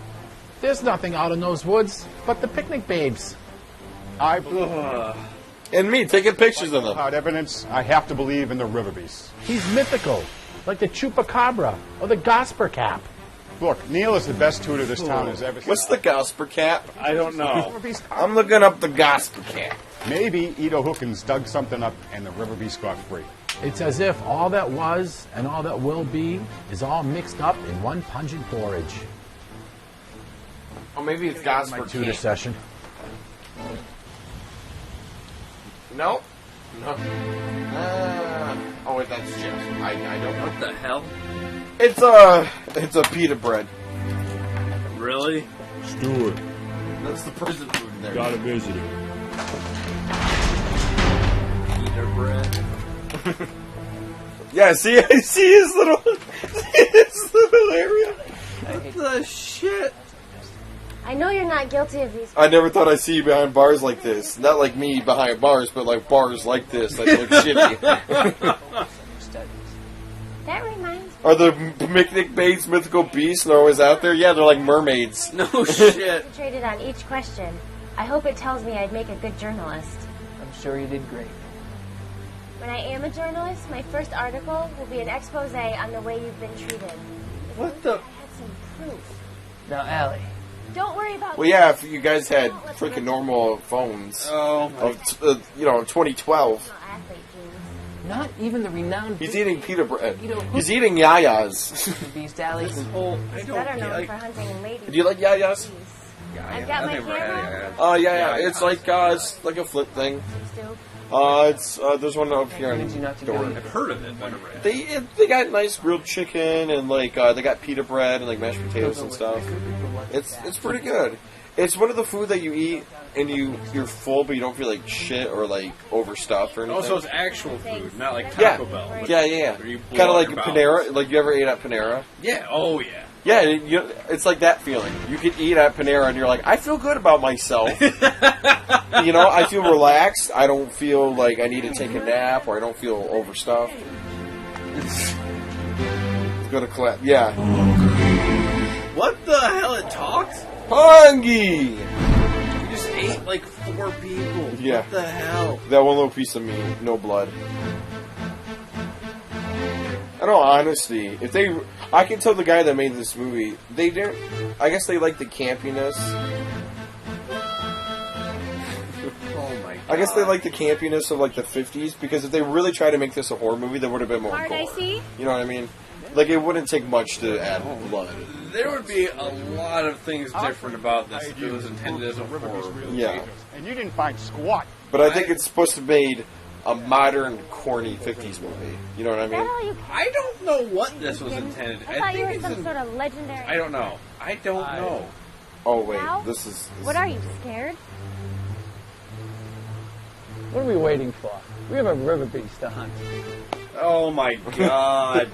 There's nothing out in those woods but the picnic babes. I And me taking pictures of them. Without evidence, I have to believe in the River Beast. He's mythical, like the Chupacabra or the Gosper Cap. Look, Neil is the best tutor this town has ever seen. What's the Gosper Cap? I don't know. I'm looking up the Gosper Cap. Maybe Edo Hookins dug something up and the River Beast got free. It's as if all that was and all that will be is all mixed up in one pungent porridge. Oh, maybe it's Gosper Tutor Cap. session. No. No. Oh wait, that's chips. I don't know. What the hell? It's a pita bread. Really? Stewart. That's the prison food in there. Got a visitor. Pita bread. Yeah, see his little area. What the shit? I know you're not guilty of these. I never thought I'd see you behind bars like this. Not like me behind bars, but like bars like this that look shitty. That reminds me. Are the picnic babes mythical beasts? They're always out there. Yeah, they're like mermaids. No shit. Concentrated on each question. I hope it tells me I'd make a good journalist. I'm sure you did great. When I am a journalist, my first article will be an expose on the way you've been treated. What the? I had some proof. Now, Allie. Don't worry about. Well, yeah, if you guys had freaking normal phones of 2012. Not even the renowned. He's eating pita bread. You know, He's eating yayas. Beast Alley. He's better known for hunting ladies. Do you like yayas? I've got my camera. Oh yeah. It's like a flip thing. There's one up here on the door. I've heard of it, but never had it. They got nice grilled chicken and like they got pita bread and like mashed potatoes and stuff. It's pretty good. It's one of the food that you eat and you're full, but you don't feel like shit or like overstuffed or anything. Also, it's actual food, not like Taco Bell. Yeah. Kind of like Panera. Like you ever ate at Panera? Yeah. Oh yeah. Yeah, it's like that feeling. You could eat at Panera and you're like, I feel good about myself. I feel relaxed. I don't feel like I need to take a nap or I don't feel overstuffed. It's gonna clap. Yeah. What the hell? It talks? Hungry! You just ate like 4 people. Yeah. What the hell? That one little piece of meat, no blood. In all honesty, I can tell the guy that made this movie, they didn't, I guess they like the campiness. Oh my god. I guess they like the campiness of like the 50s, because if they really tried to make this a horror movie, there would have been more Hard gore. I see. You know what I mean? Like, it wouldn't take much to add blood. There would be a lot of things different about this if it was intended as a horror movie. Yeah. And you didn't find squat. But I think it's supposed to be made a modern, corny 50s movie. You know what I mean? I don't know what this was intended. I thought you think were it's some sort of legendary. I don't know. I don't know. Oh, wait. Al? This is... What are you, scared? What are we waiting for? We have a river beast to hunt. Oh my god.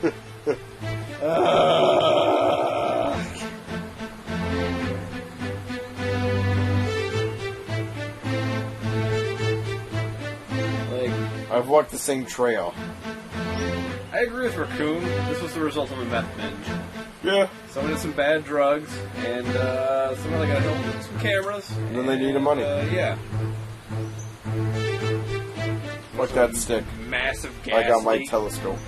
I've walked the same trail. I agree with Raccoon. This was the result of a meth binge. Yeah. Someone did some bad drugs, and someone got home with some cameras. And then they needed money. Yeah. Fuck that stick. Massive gas I got my leak. telescope.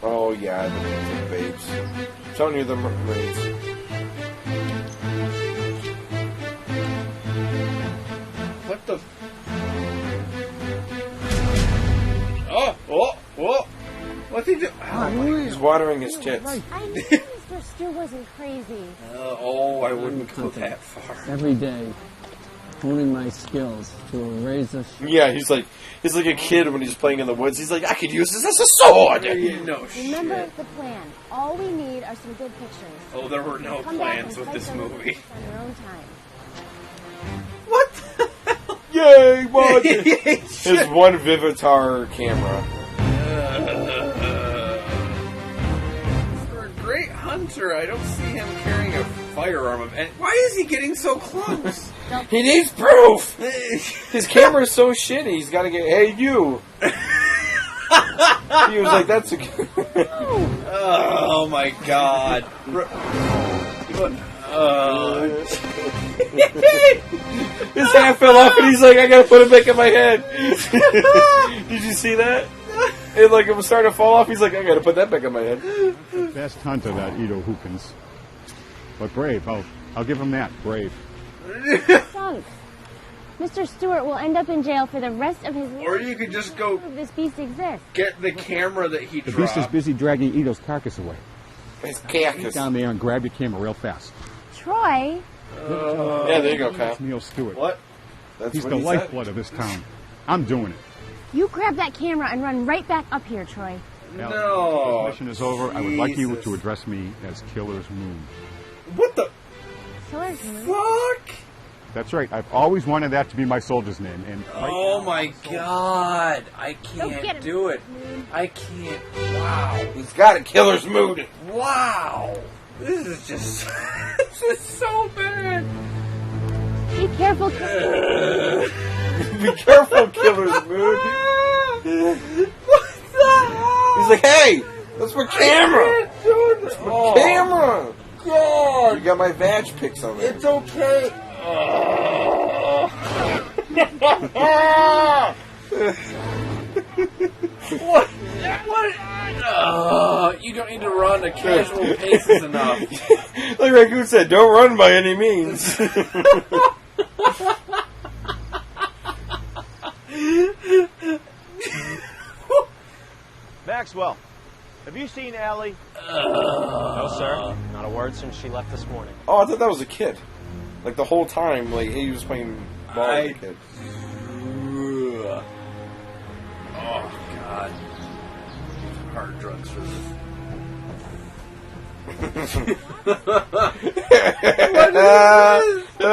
Oh yeah, the babes. I'm telling you, the mermaids. What the? Oh! What's he do? He's watering his tits. I knew Mr. Stu wasn't crazy. I wouldn't go that far. Every day. honing my skills to raise a... Yeah, he's like a kid when he's playing in the woods. He's like, I could use this as a sword. No Remember shit. the plan. All we need are some good pictures. Oh, there were no Come back plans and with fight this the movie. River Beast on your own time. Yay, what? His one Vivitar camera. For a great hunter, I don't see him carrying a firearm. And why is he getting so close? He needs proof. His camera's so shitty. He's got to get. Hey, you. He was like, "That's a." Oh my god. His hand fell off, and he's like, "I gotta put it back in my head." Did you see that? It like it was starting to fall off. He's like, "I gotta put that back in my head." The best hunter, that Edo Hookins. But brave. I'll give him that. Brave. Sunk. Mr. Stewart will end up in jail for the rest of his life. Or you could just go If this beast exists. get the camera that he The dropped. beast is busy dragging Edo's carcass away. His Get carcass. down there and grab your camera real fast. Troy? Yeah, there you go, Kyle. That's Neil Stewart. What? That's He's what the he said. lifeblood of this town. I'm doing it. You grab that camera and run right back up here, Troy. Now, No. this mission is over. I would like you Jesus. to address me as Killer's Moon. What the Killer's Moon? fuck? That's right. I've always wanted that to be my soldier's name. And Oh my god. I Go get can't him, do it. I can't. Wow. He's got a killer's mood. Wow. This is just. This is so bad. Be careful, Killer. Be careful, killer's mood. What the hell? He's like, "Hey, that's my camera. can't do this. That's my camera." God. You got my vag pics on there. It's okay. What? You don't need to run at casual paces enough. Like Raccoon said, don't run by any means. Maxwell, have you seen Allie? No, sir. Not a word since she left this morning. Oh, I thought that was a kid. Like the whole time, like he was playing ball with a kid. Oh, God. Hard drugs for this.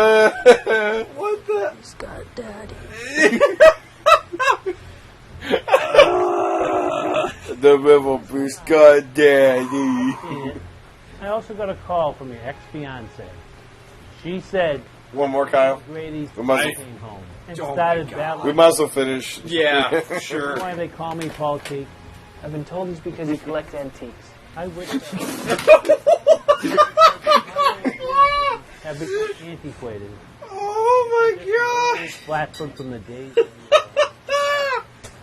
What the? Scar Daddy. The river beast, God Daddy. I also got a call from your ex-fiance. She said One more, Kyle. Grady's We might, came home and Oh my started God. battling. we might as well finish. Yeah, sure. That's why they call me Paul Teak. I've been told it's because he collects antiques. I wish have been antiquated. Oh my God! Flatfoot from the days.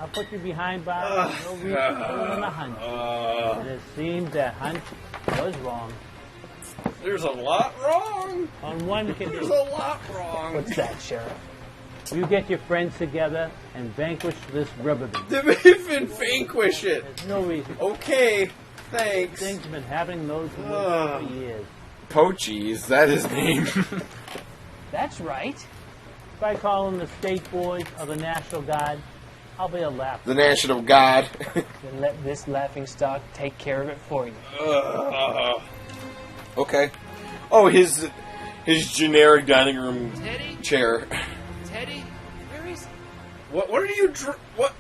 I'll put you behind bars. No reason to go on a hunch. And it seems that hunch was wrong. There's a lot wrong. On one There's condition. a lot wrong. What's that, Sheriff? You get your friends together and vanquish this river beast. Even vanquish it. There's no reason. Okay, thanks. Things have been happening those woods for years. Pochi, is that his name? That's right. If I call in the State Boys or the National Guard, I'll be a laugh. The National God. Then let this laughingstock take care of it for you. Okay. Oh, his generic dining room Teddy? chair. Teddy? Where is he? What are you? What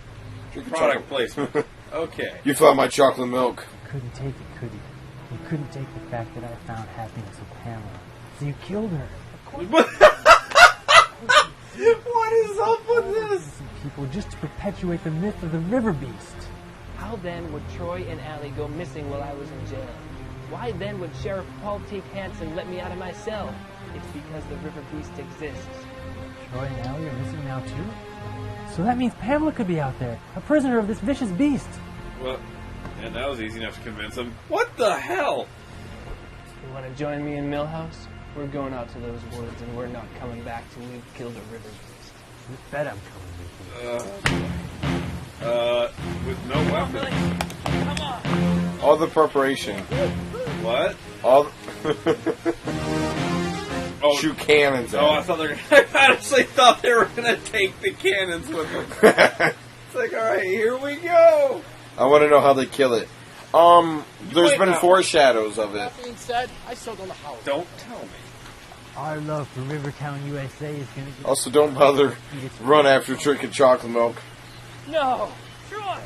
Drink product chocolate. placement? Okay. You found my chocolate milk. Couldn't take it, could you? You couldn't take the fact that I found happiness with Pamela. So you killed her. What is up with this? People just to perpetuate the myth of the river beast. How then would Troy and Allie go missing while I was in jail? Why then would Sheriff Paul T. Hansen let me out of my cell? It's because the river beast exists. Troy and Allie are missing now too? So that means Pamela could be out there, a prisoner of this vicious beast. Well, and that was easy enough to convince him. What the hell? You want to join me in Millhouse? We're going out to those woods, and we're not coming back till we've killed a river beast. You bet I'm coming with you. With no weapons. Come on! All the preparation. What? All. shoot cannons at I him. thought I honestly thought they were going to take the cannons with them. It's like, alright, here we go. I want to know how they kill it. There's been foreshadows of it. That being said, I still don't know how. Don't tell me. Our love for Rivertown, USA is going to get... Also, don't bother run after drinking chocolate milk. No! Troy!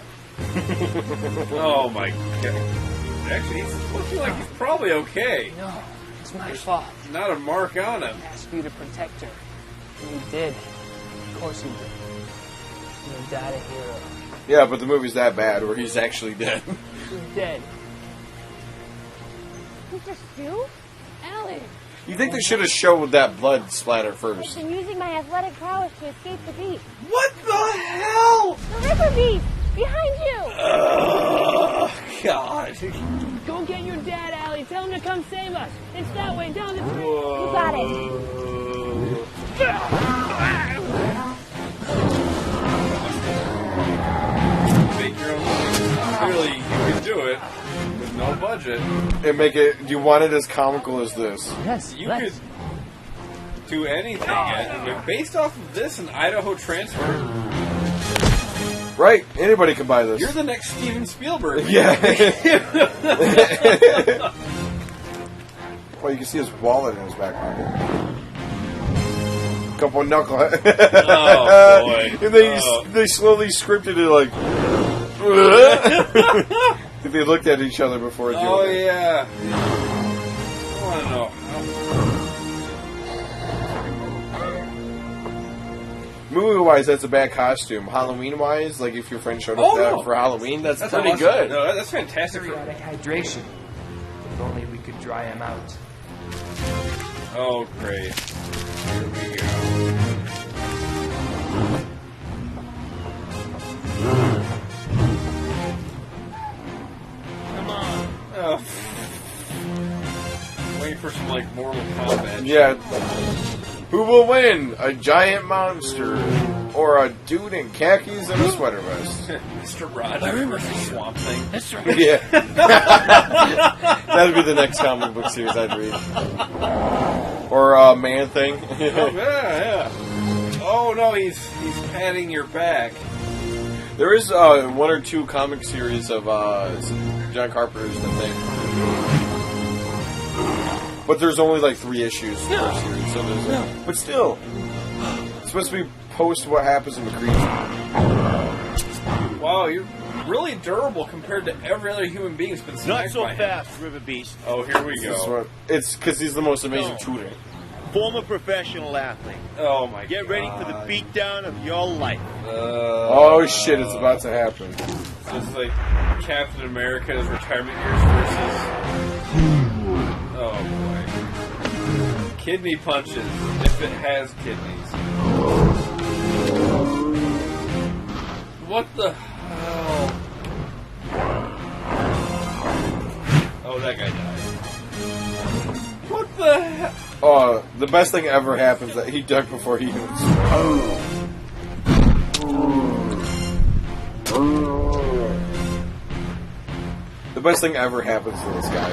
Oh my god. Actually, he's looking like he's probably okay. No, it's my fault. Not a mark on him. I asked you to protect her. And you did. Of course you did. You died a hero. Yeah, but the movie's that bad where he's actually dead. He's dead. Mr. Stu? Allie! You think they should have showed that blood splatter I've first? been using my athletic prowess to escape the beast. What the hell? The river beast! Behind you! Oh, God. Go get your dad, Allie. Tell him to come save us. It's that way, down the street. You got it. Make your own movie. Clearly, you can do it with no budget. And make it. You want it as comical as this? Yes. You could do anything. Based off of this and Idaho Transfer, Right. Anybody can buy this. you're the next Steven Spielberg. Yeah. Well, you can see his wallet in his back pocket. Couple of knuckleheads. Oh, boy. And they slowly scripted it like. If they looked at each other before doing Oh, it. yeah. I want to know. Movie-wise, that's a bad costume. Halloween-wise, like if your friend showed up no. for Halloween, that's pretty awesome. good. No, that's fantastic. Periodic hydration. If only we could dry him out. Oh, great. Here we go. Come on. Oh. Waiting for some, like, Mortal Kombat. Yeah. Who will win? A giant monster or a dude in khakis and a sweater vest? Mr. Rogers versus Swamp Thing. That's right. Yeah. That'd be the next comic book series I'd read. Or Man Thing. Oh, yeah. Oh, no, he's patting your back. There is one or two comic series of John Carpenter's that they... But there's only like 3 issues per series, so there's but still, it's supposed to be post what happens in the creature. Wow, you're really durable compared to every other human being who's been Not smacked so by him. fast, River Beast. Oh, here we go. It's because he's the most amazing tutor. Former professional athlete. Oh my god. Get ready for the beatdown of your life. Oh shit, it's about to happen. So it's like Captain America's retirement years versus... Oh boy. Kidney punches, if it has kidneys. What the hell? Oh, that guy died. What the hell? Oh, the best thing ever happens that he ducked before he hits. The best thing ever happens to this guy.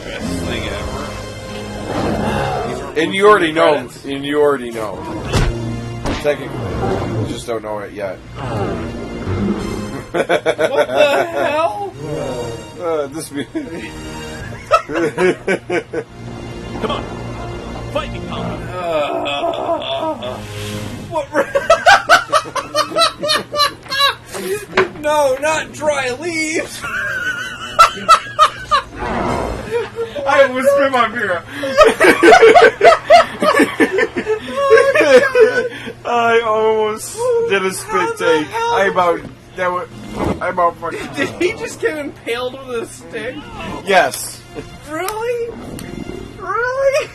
Best thing ever. And you already know. And you already know. Technically, you just don't know it yet. What the hell? This be. Come on. Fight me, pal. What? No, not dry leaves. I almost spit my beer. I almost did a spit take. I about fucking. Did he just get impaled with a stick? Yes. Really? Really?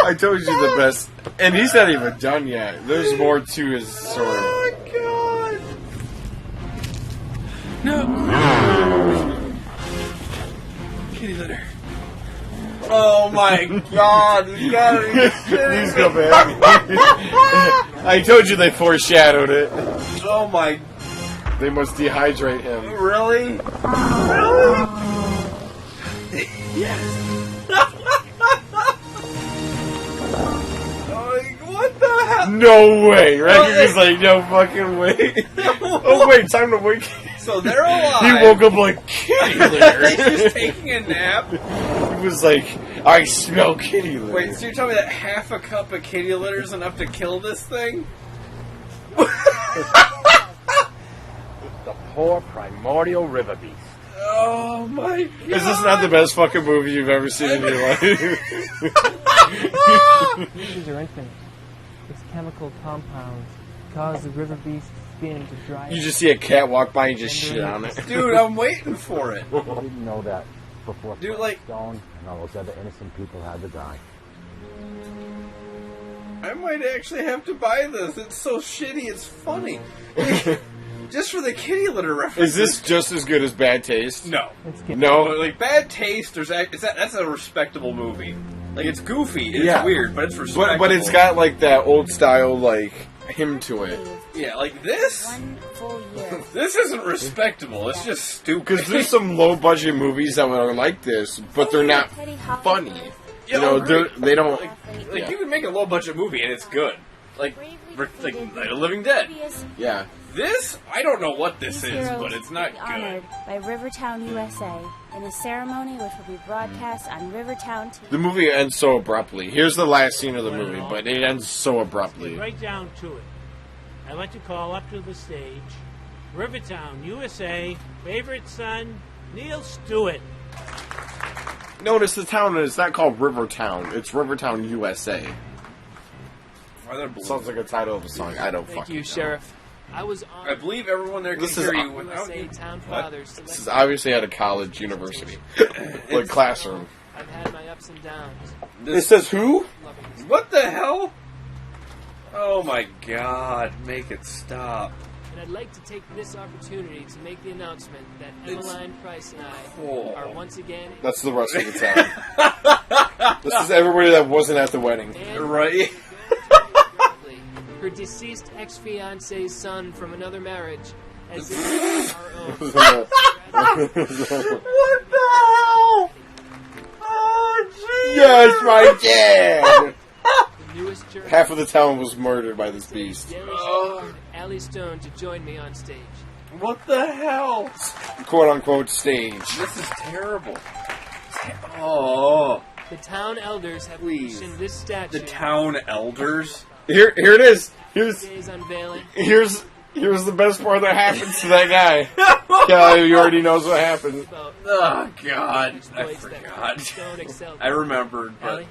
I told you the best. And he's not even done yet. There's more to his story. Oh my god. No. Kitty litter. Oh my god, you gotta be Please go back. I told you they foreshadowed it. Oh my. They must dehydrate him. Really? Really? Yes. No way, right? He's like, no fucking way. Oh wait, time to wake. So they're alive. He woke up like kitty litter. He's just taking a nap. He was like, I smell kitty litter. Wait, so you're telling me that half a cup of kitty litter is enough to kill this thing? The poor primordial river beast. Oh my god. Is this not the best fucking movie you've ever seen in your life? These are infinite. Its chemical compounds cause the river beast's skin to dry. You just see a cat walk by and just shit on it. Dude, I'm waiting for it. I didn't know that before Dude, like, Stone and all those other innocent people had to die. I might actually have to buy this. It's so shitty, it's funny. Just for the kitty litter reference. Is this just as good as Bad Taste? No. No? Like, Bad Taste, that's a respectable movie. Like, it's goofy, it's weird, but it's respectable. But it's got, like, that old style, like, hymn to it. Yeah, like this? This isn't respectable, it's just stupid. Because there's some low-budget movies that are like this, but they're not funny. You know, they don't... Like, you can make a low-budget movie and it's good. Like Night of the Living Dead. Yeah. This, I don't know what this is, but it's not good. Honored by Rivertown, USA, in a ceremony which will be broadcast on Rivertown TV. The movie ends so abruptly. Here's the last scene of the movie, but it ends so abruptly. Right down to it. I'd like to call up to the stage Rivertown, USA, favorite son, Neil Stewart. Notice the town is not called Rivertown. It's Rivertown, USA. Sounds like a title of a song. I don't fucking know. Sheriff. I believe everyone there can hear you without you. This is obviously at a college university. Like classroom. I've had my ups and downs. It says who? What the hell? Oh my god, make it stop. And I'd like to take this opportunity to make the announcement that Emmeline Price and I are once again... That's the rest of the town. This is everybody that wasn't at the wedding. Right? Her deceased ex-fiance's son from another marriage as if our own. What the hell? Oh, jeez. Yes, my dad! The newest journey. Half of the town was murdered by this beast. Allie Stone to join me on stage. What the hell? Quote unquote stage. This is terrible. Oh. The town elders have commissioned this statue. The town elders? Here it is. Today's unveiling. Here's the best part that happens to that guy. Yeah, he already knows what happened. Oh god, I forgot. I remembered, but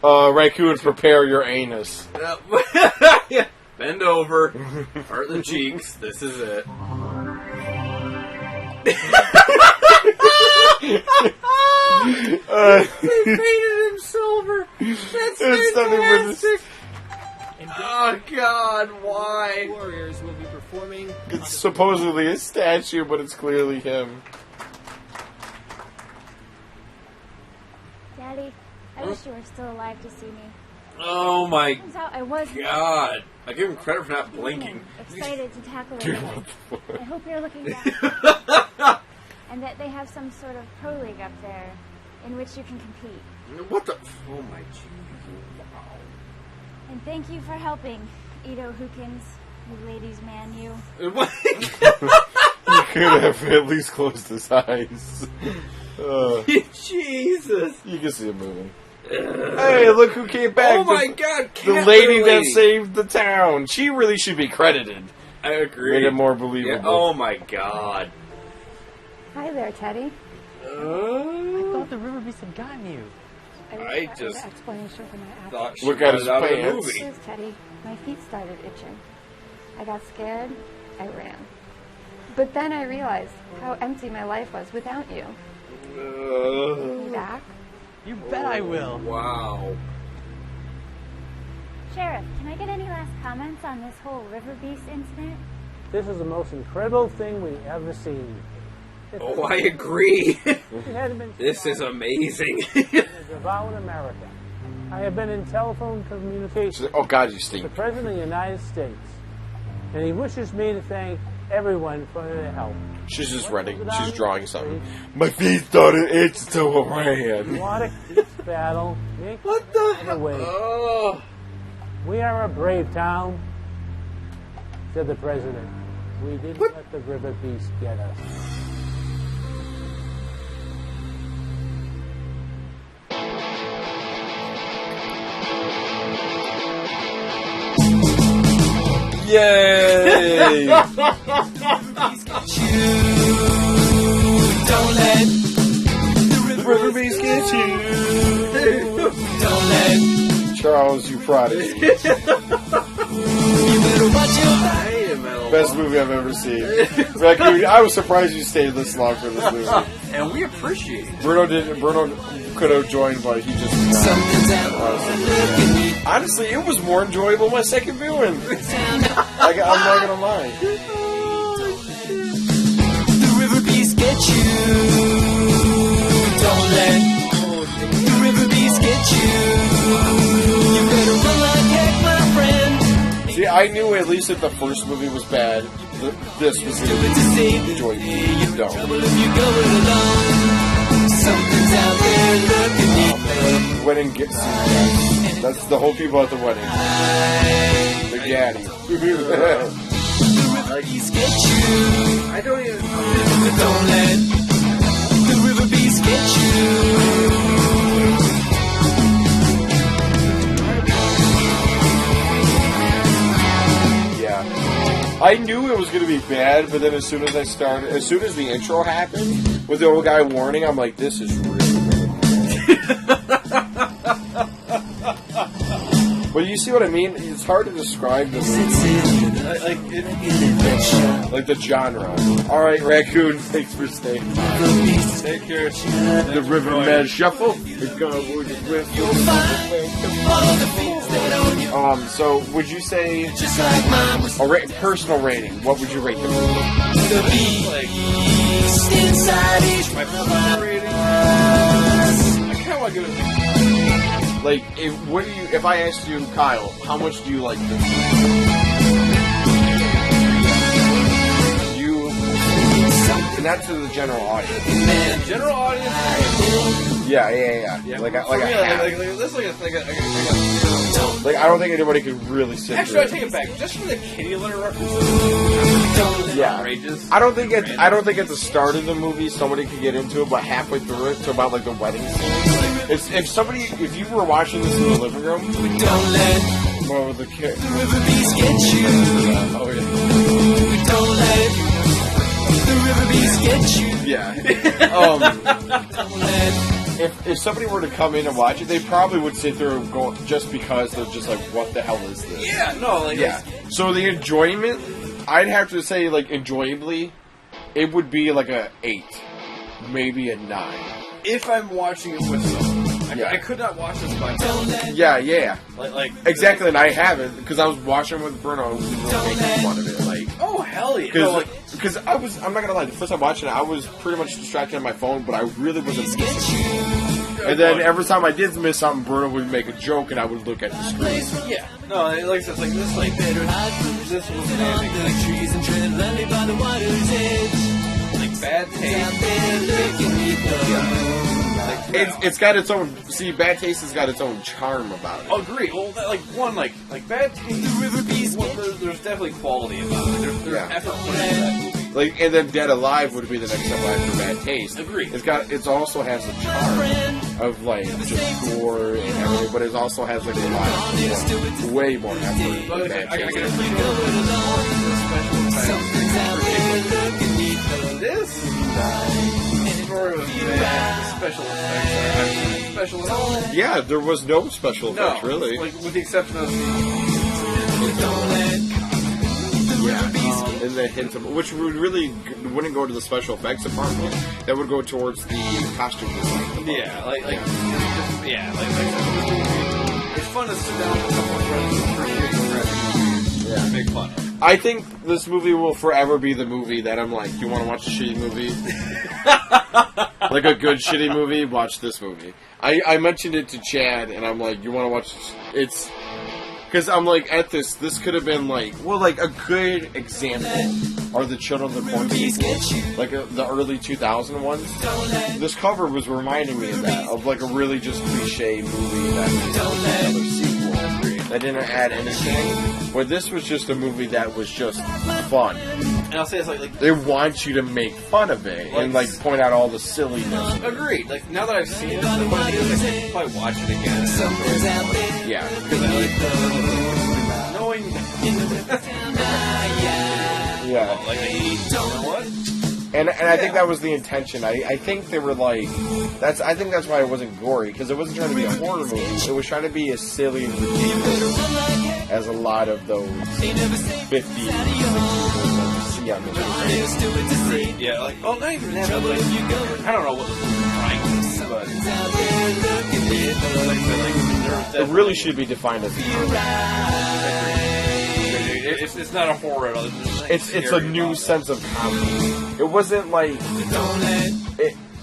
Raccoon, prepare your anus. Bend over, part the cheeks. This is it. They painted him silver. That's fantastic. Oh god, why? Warriors will be performing. It's supposedly a statue, but it's clearly him. Daddy, I wish you were still alive to see me. Oh my Turns out I was god. I give him credit for not blinking. excited to tackle it. I hope you're looking back. And that they have some sort of pro league up there in which you can compete. What the? Oh my god. Wow. And thank you for helping, Ito Hookins, you ladies man, you. You could have at least closed his eyes. Jesus. You can see him moving. Hey, look who came back. Oh my god, the lady that saved the town. She really should be credited. I agree. Made it more believable. Yeah, oh my god. Hi there, Teddy. I thought the river beast had gotten you. I just explanation for my thought she look at was his out of the pants. movie. Yes, Teddy. My feet started itching. I got scared. I ran. But then I realized how empty my life was without you. Take me back? You bet I will. Wow. Sheriff, can I get any last comments on this whole River Beast incident? This is the most incredible thing we've ever seen. Oh, I agree. It had been This is amazing. devoured America. I have been in telephone communication Oh God, you with stink. the President of the United States, and he wishes me to thank everyone for their help. She's just running. She's drawing something. My feet started itching, so I ran. Water, this battle, make what the hell? Way. Oh. We are a brave town, said the president. We didn't let the river beast get us. Yay! Don't let the river beast get you. Don't let Charles, you prodigy. you better watch your Best movie I've ever seen. Raccoon, I was surprised you stayed this long for this movie. And we appreciate it. Bruno could have joined, but he just did not. Honestly, it was more enjoyable my second viewing. I'm not gonna lie. the river beast get you. Don't let the river beast get you. You better run like heck, my friend. See, I knew at least that the first movie was bad. This was going to be enjoyable. You don't. If you go it alone, something's out there looking deep. Wedding gets you. That's the whole people at the wedding. The Gaddy. The river beast get you. I don't even. Don't let the river beast get you. Yeah. I knew it was going to be bad, but then as soon as the intro happened, with the old guy warning, I'm like, this is really But you see what I mean? It's hard to describe the movie. Like the genre. Alright, Raccoon, thanks for staying. Take care. The Riverman Shuffle. So would you say a personal rating? What would you rate the movie? The beast inside each my personal rating. I kind of want to give it. Like, if I asked you, Kyle, how much do you like this movie? And that's to the general audience. General audience. Yeah. Like I don't think anybody could really sit. Actually, I take it back. Just for the kitty litter references. Yeah. Outrageous. I don't think at the start of the movie somebody could get into it, but halfway through it to about like the wedding scene. If you were watching this in the living room, don't let the kid. The river beast get you. Oh yeah. Don't let the river beast get you. Yeah. If somebody were to come in and watch it, they probably would sit there and go just because they're just like, what the hell is this? Yeah, no, like yeah. So the enjoyment, I'd have to say, like, enjoyably, it would be like a 8, maybe a 9. If I'm watching it with someone. I could not watch this by myself. Yeah. Like exactly, and I haven't because I was watching with Bruno and we were making fun of it. Like, oh hell yeah! Because I'm not gonna lie, the first time watching it, I was pretty much distracted on my phone, but I really wasn't missing. And then every time I did miss something, Bruno would make a joke, and I would look at the screen. Yeah, no, like I said, like this, like this was amazing. Like trees and tread lightly by the water's edge. Like bad taste. It's got its own. See, Bad Taste has got its own charm about it. Oh, agree. Well, like Bad Taste. The river beast. Well, there's definitely quality about it. There's effort put into that movie. Like, and then Dead Alive would be the next step after Bad Taste. Agree. It also has a charm of like just gore and everything, but it also has like a lot of way more effort. Than Bad Taste. This sort of special effects. Special at all? Yeah, there was no special effects really. Like with the exception of and the hint of which would really wouldn't go to the special effects department. That would go towards the costume design. Yeah, like it's fun to sit down with someone and make fun of. I think this movie will forever be the movie that I'm like, you want to watch a shitty movie? Like a good shitty movie? Watch this movie. I mentioned it to Chad, and I'm like, you want to watch this? It's... Because I'm like, at this could have been like, well, like a good example are the Children of the Corn sequels, like the early 2000 ones. This cover was reminding me of that, of like a really just cliche movie that another sequel. that didn't add anything. But this was just a movie that was just fun. And I'll say it's like they want you to make fun of it and like point out all the silliness. Agreed. Like now that I've seen it, the funny thing is I could probably watch it again. Yeah. Because I like knowing. Yeah. Like you know what? And I think that was the intention. I think they were like, I think that's why it wasn't gory, because it wasn't trying to be a horror movie. It was trying to be as silly and ridiculous as a lot of those 50s, 60s see on this. Yeah, like not even that. Like, I don't know what the trying to do, but it really should be defined as a comedy. It's not a horror at all. It's a new sense of comedy. It wasn't like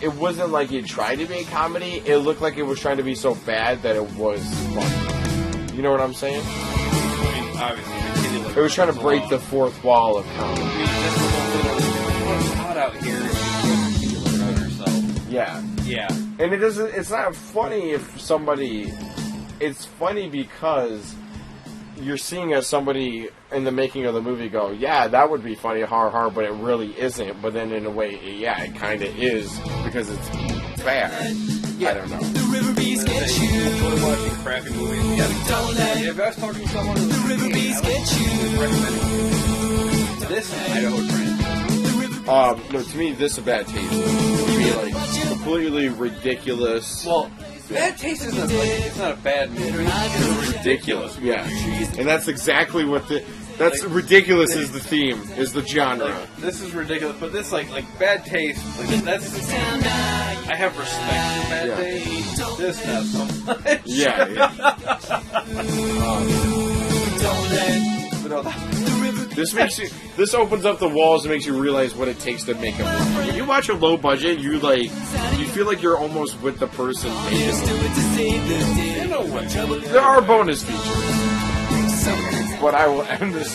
it wasn't like it tried to be a comedy. It looked like it was trying to be so bad that it was funny. You know what I'm saying? I mean, obviously, it was trying to break the fourth wall of comedy. Out here. Yeah. Yeah. And it doesn't. It's not funny if somebody. It's funny because you're seeing as somebody in the making of the movie go, yeah, that would be funny, har, but it really isn't. But then in a way, yeah, it kind of is because it's bad. Yeah. I don't know. The river bees get you. Watching crappy movies. Yeah, if I was talking to someone who's the river bees get you. This Idaho Trend. No, to me, this is a bad taste. To me, like completely ridiculous. Well, bad taste isn't it's not a bad movie. It's ridiculous, yeah. And that's exactly what that's ridiculous is the theme, is the genre. Like, this is ridiculous, but this like bad taste. Like that's I have respect for bad taste. This not so much. Yeah. This opens up the walls and makes you realize what it takes to make a movie. When you watch a low budget, you feel like you're almost with the person making it. In a way. There are bonus features. But I will end this.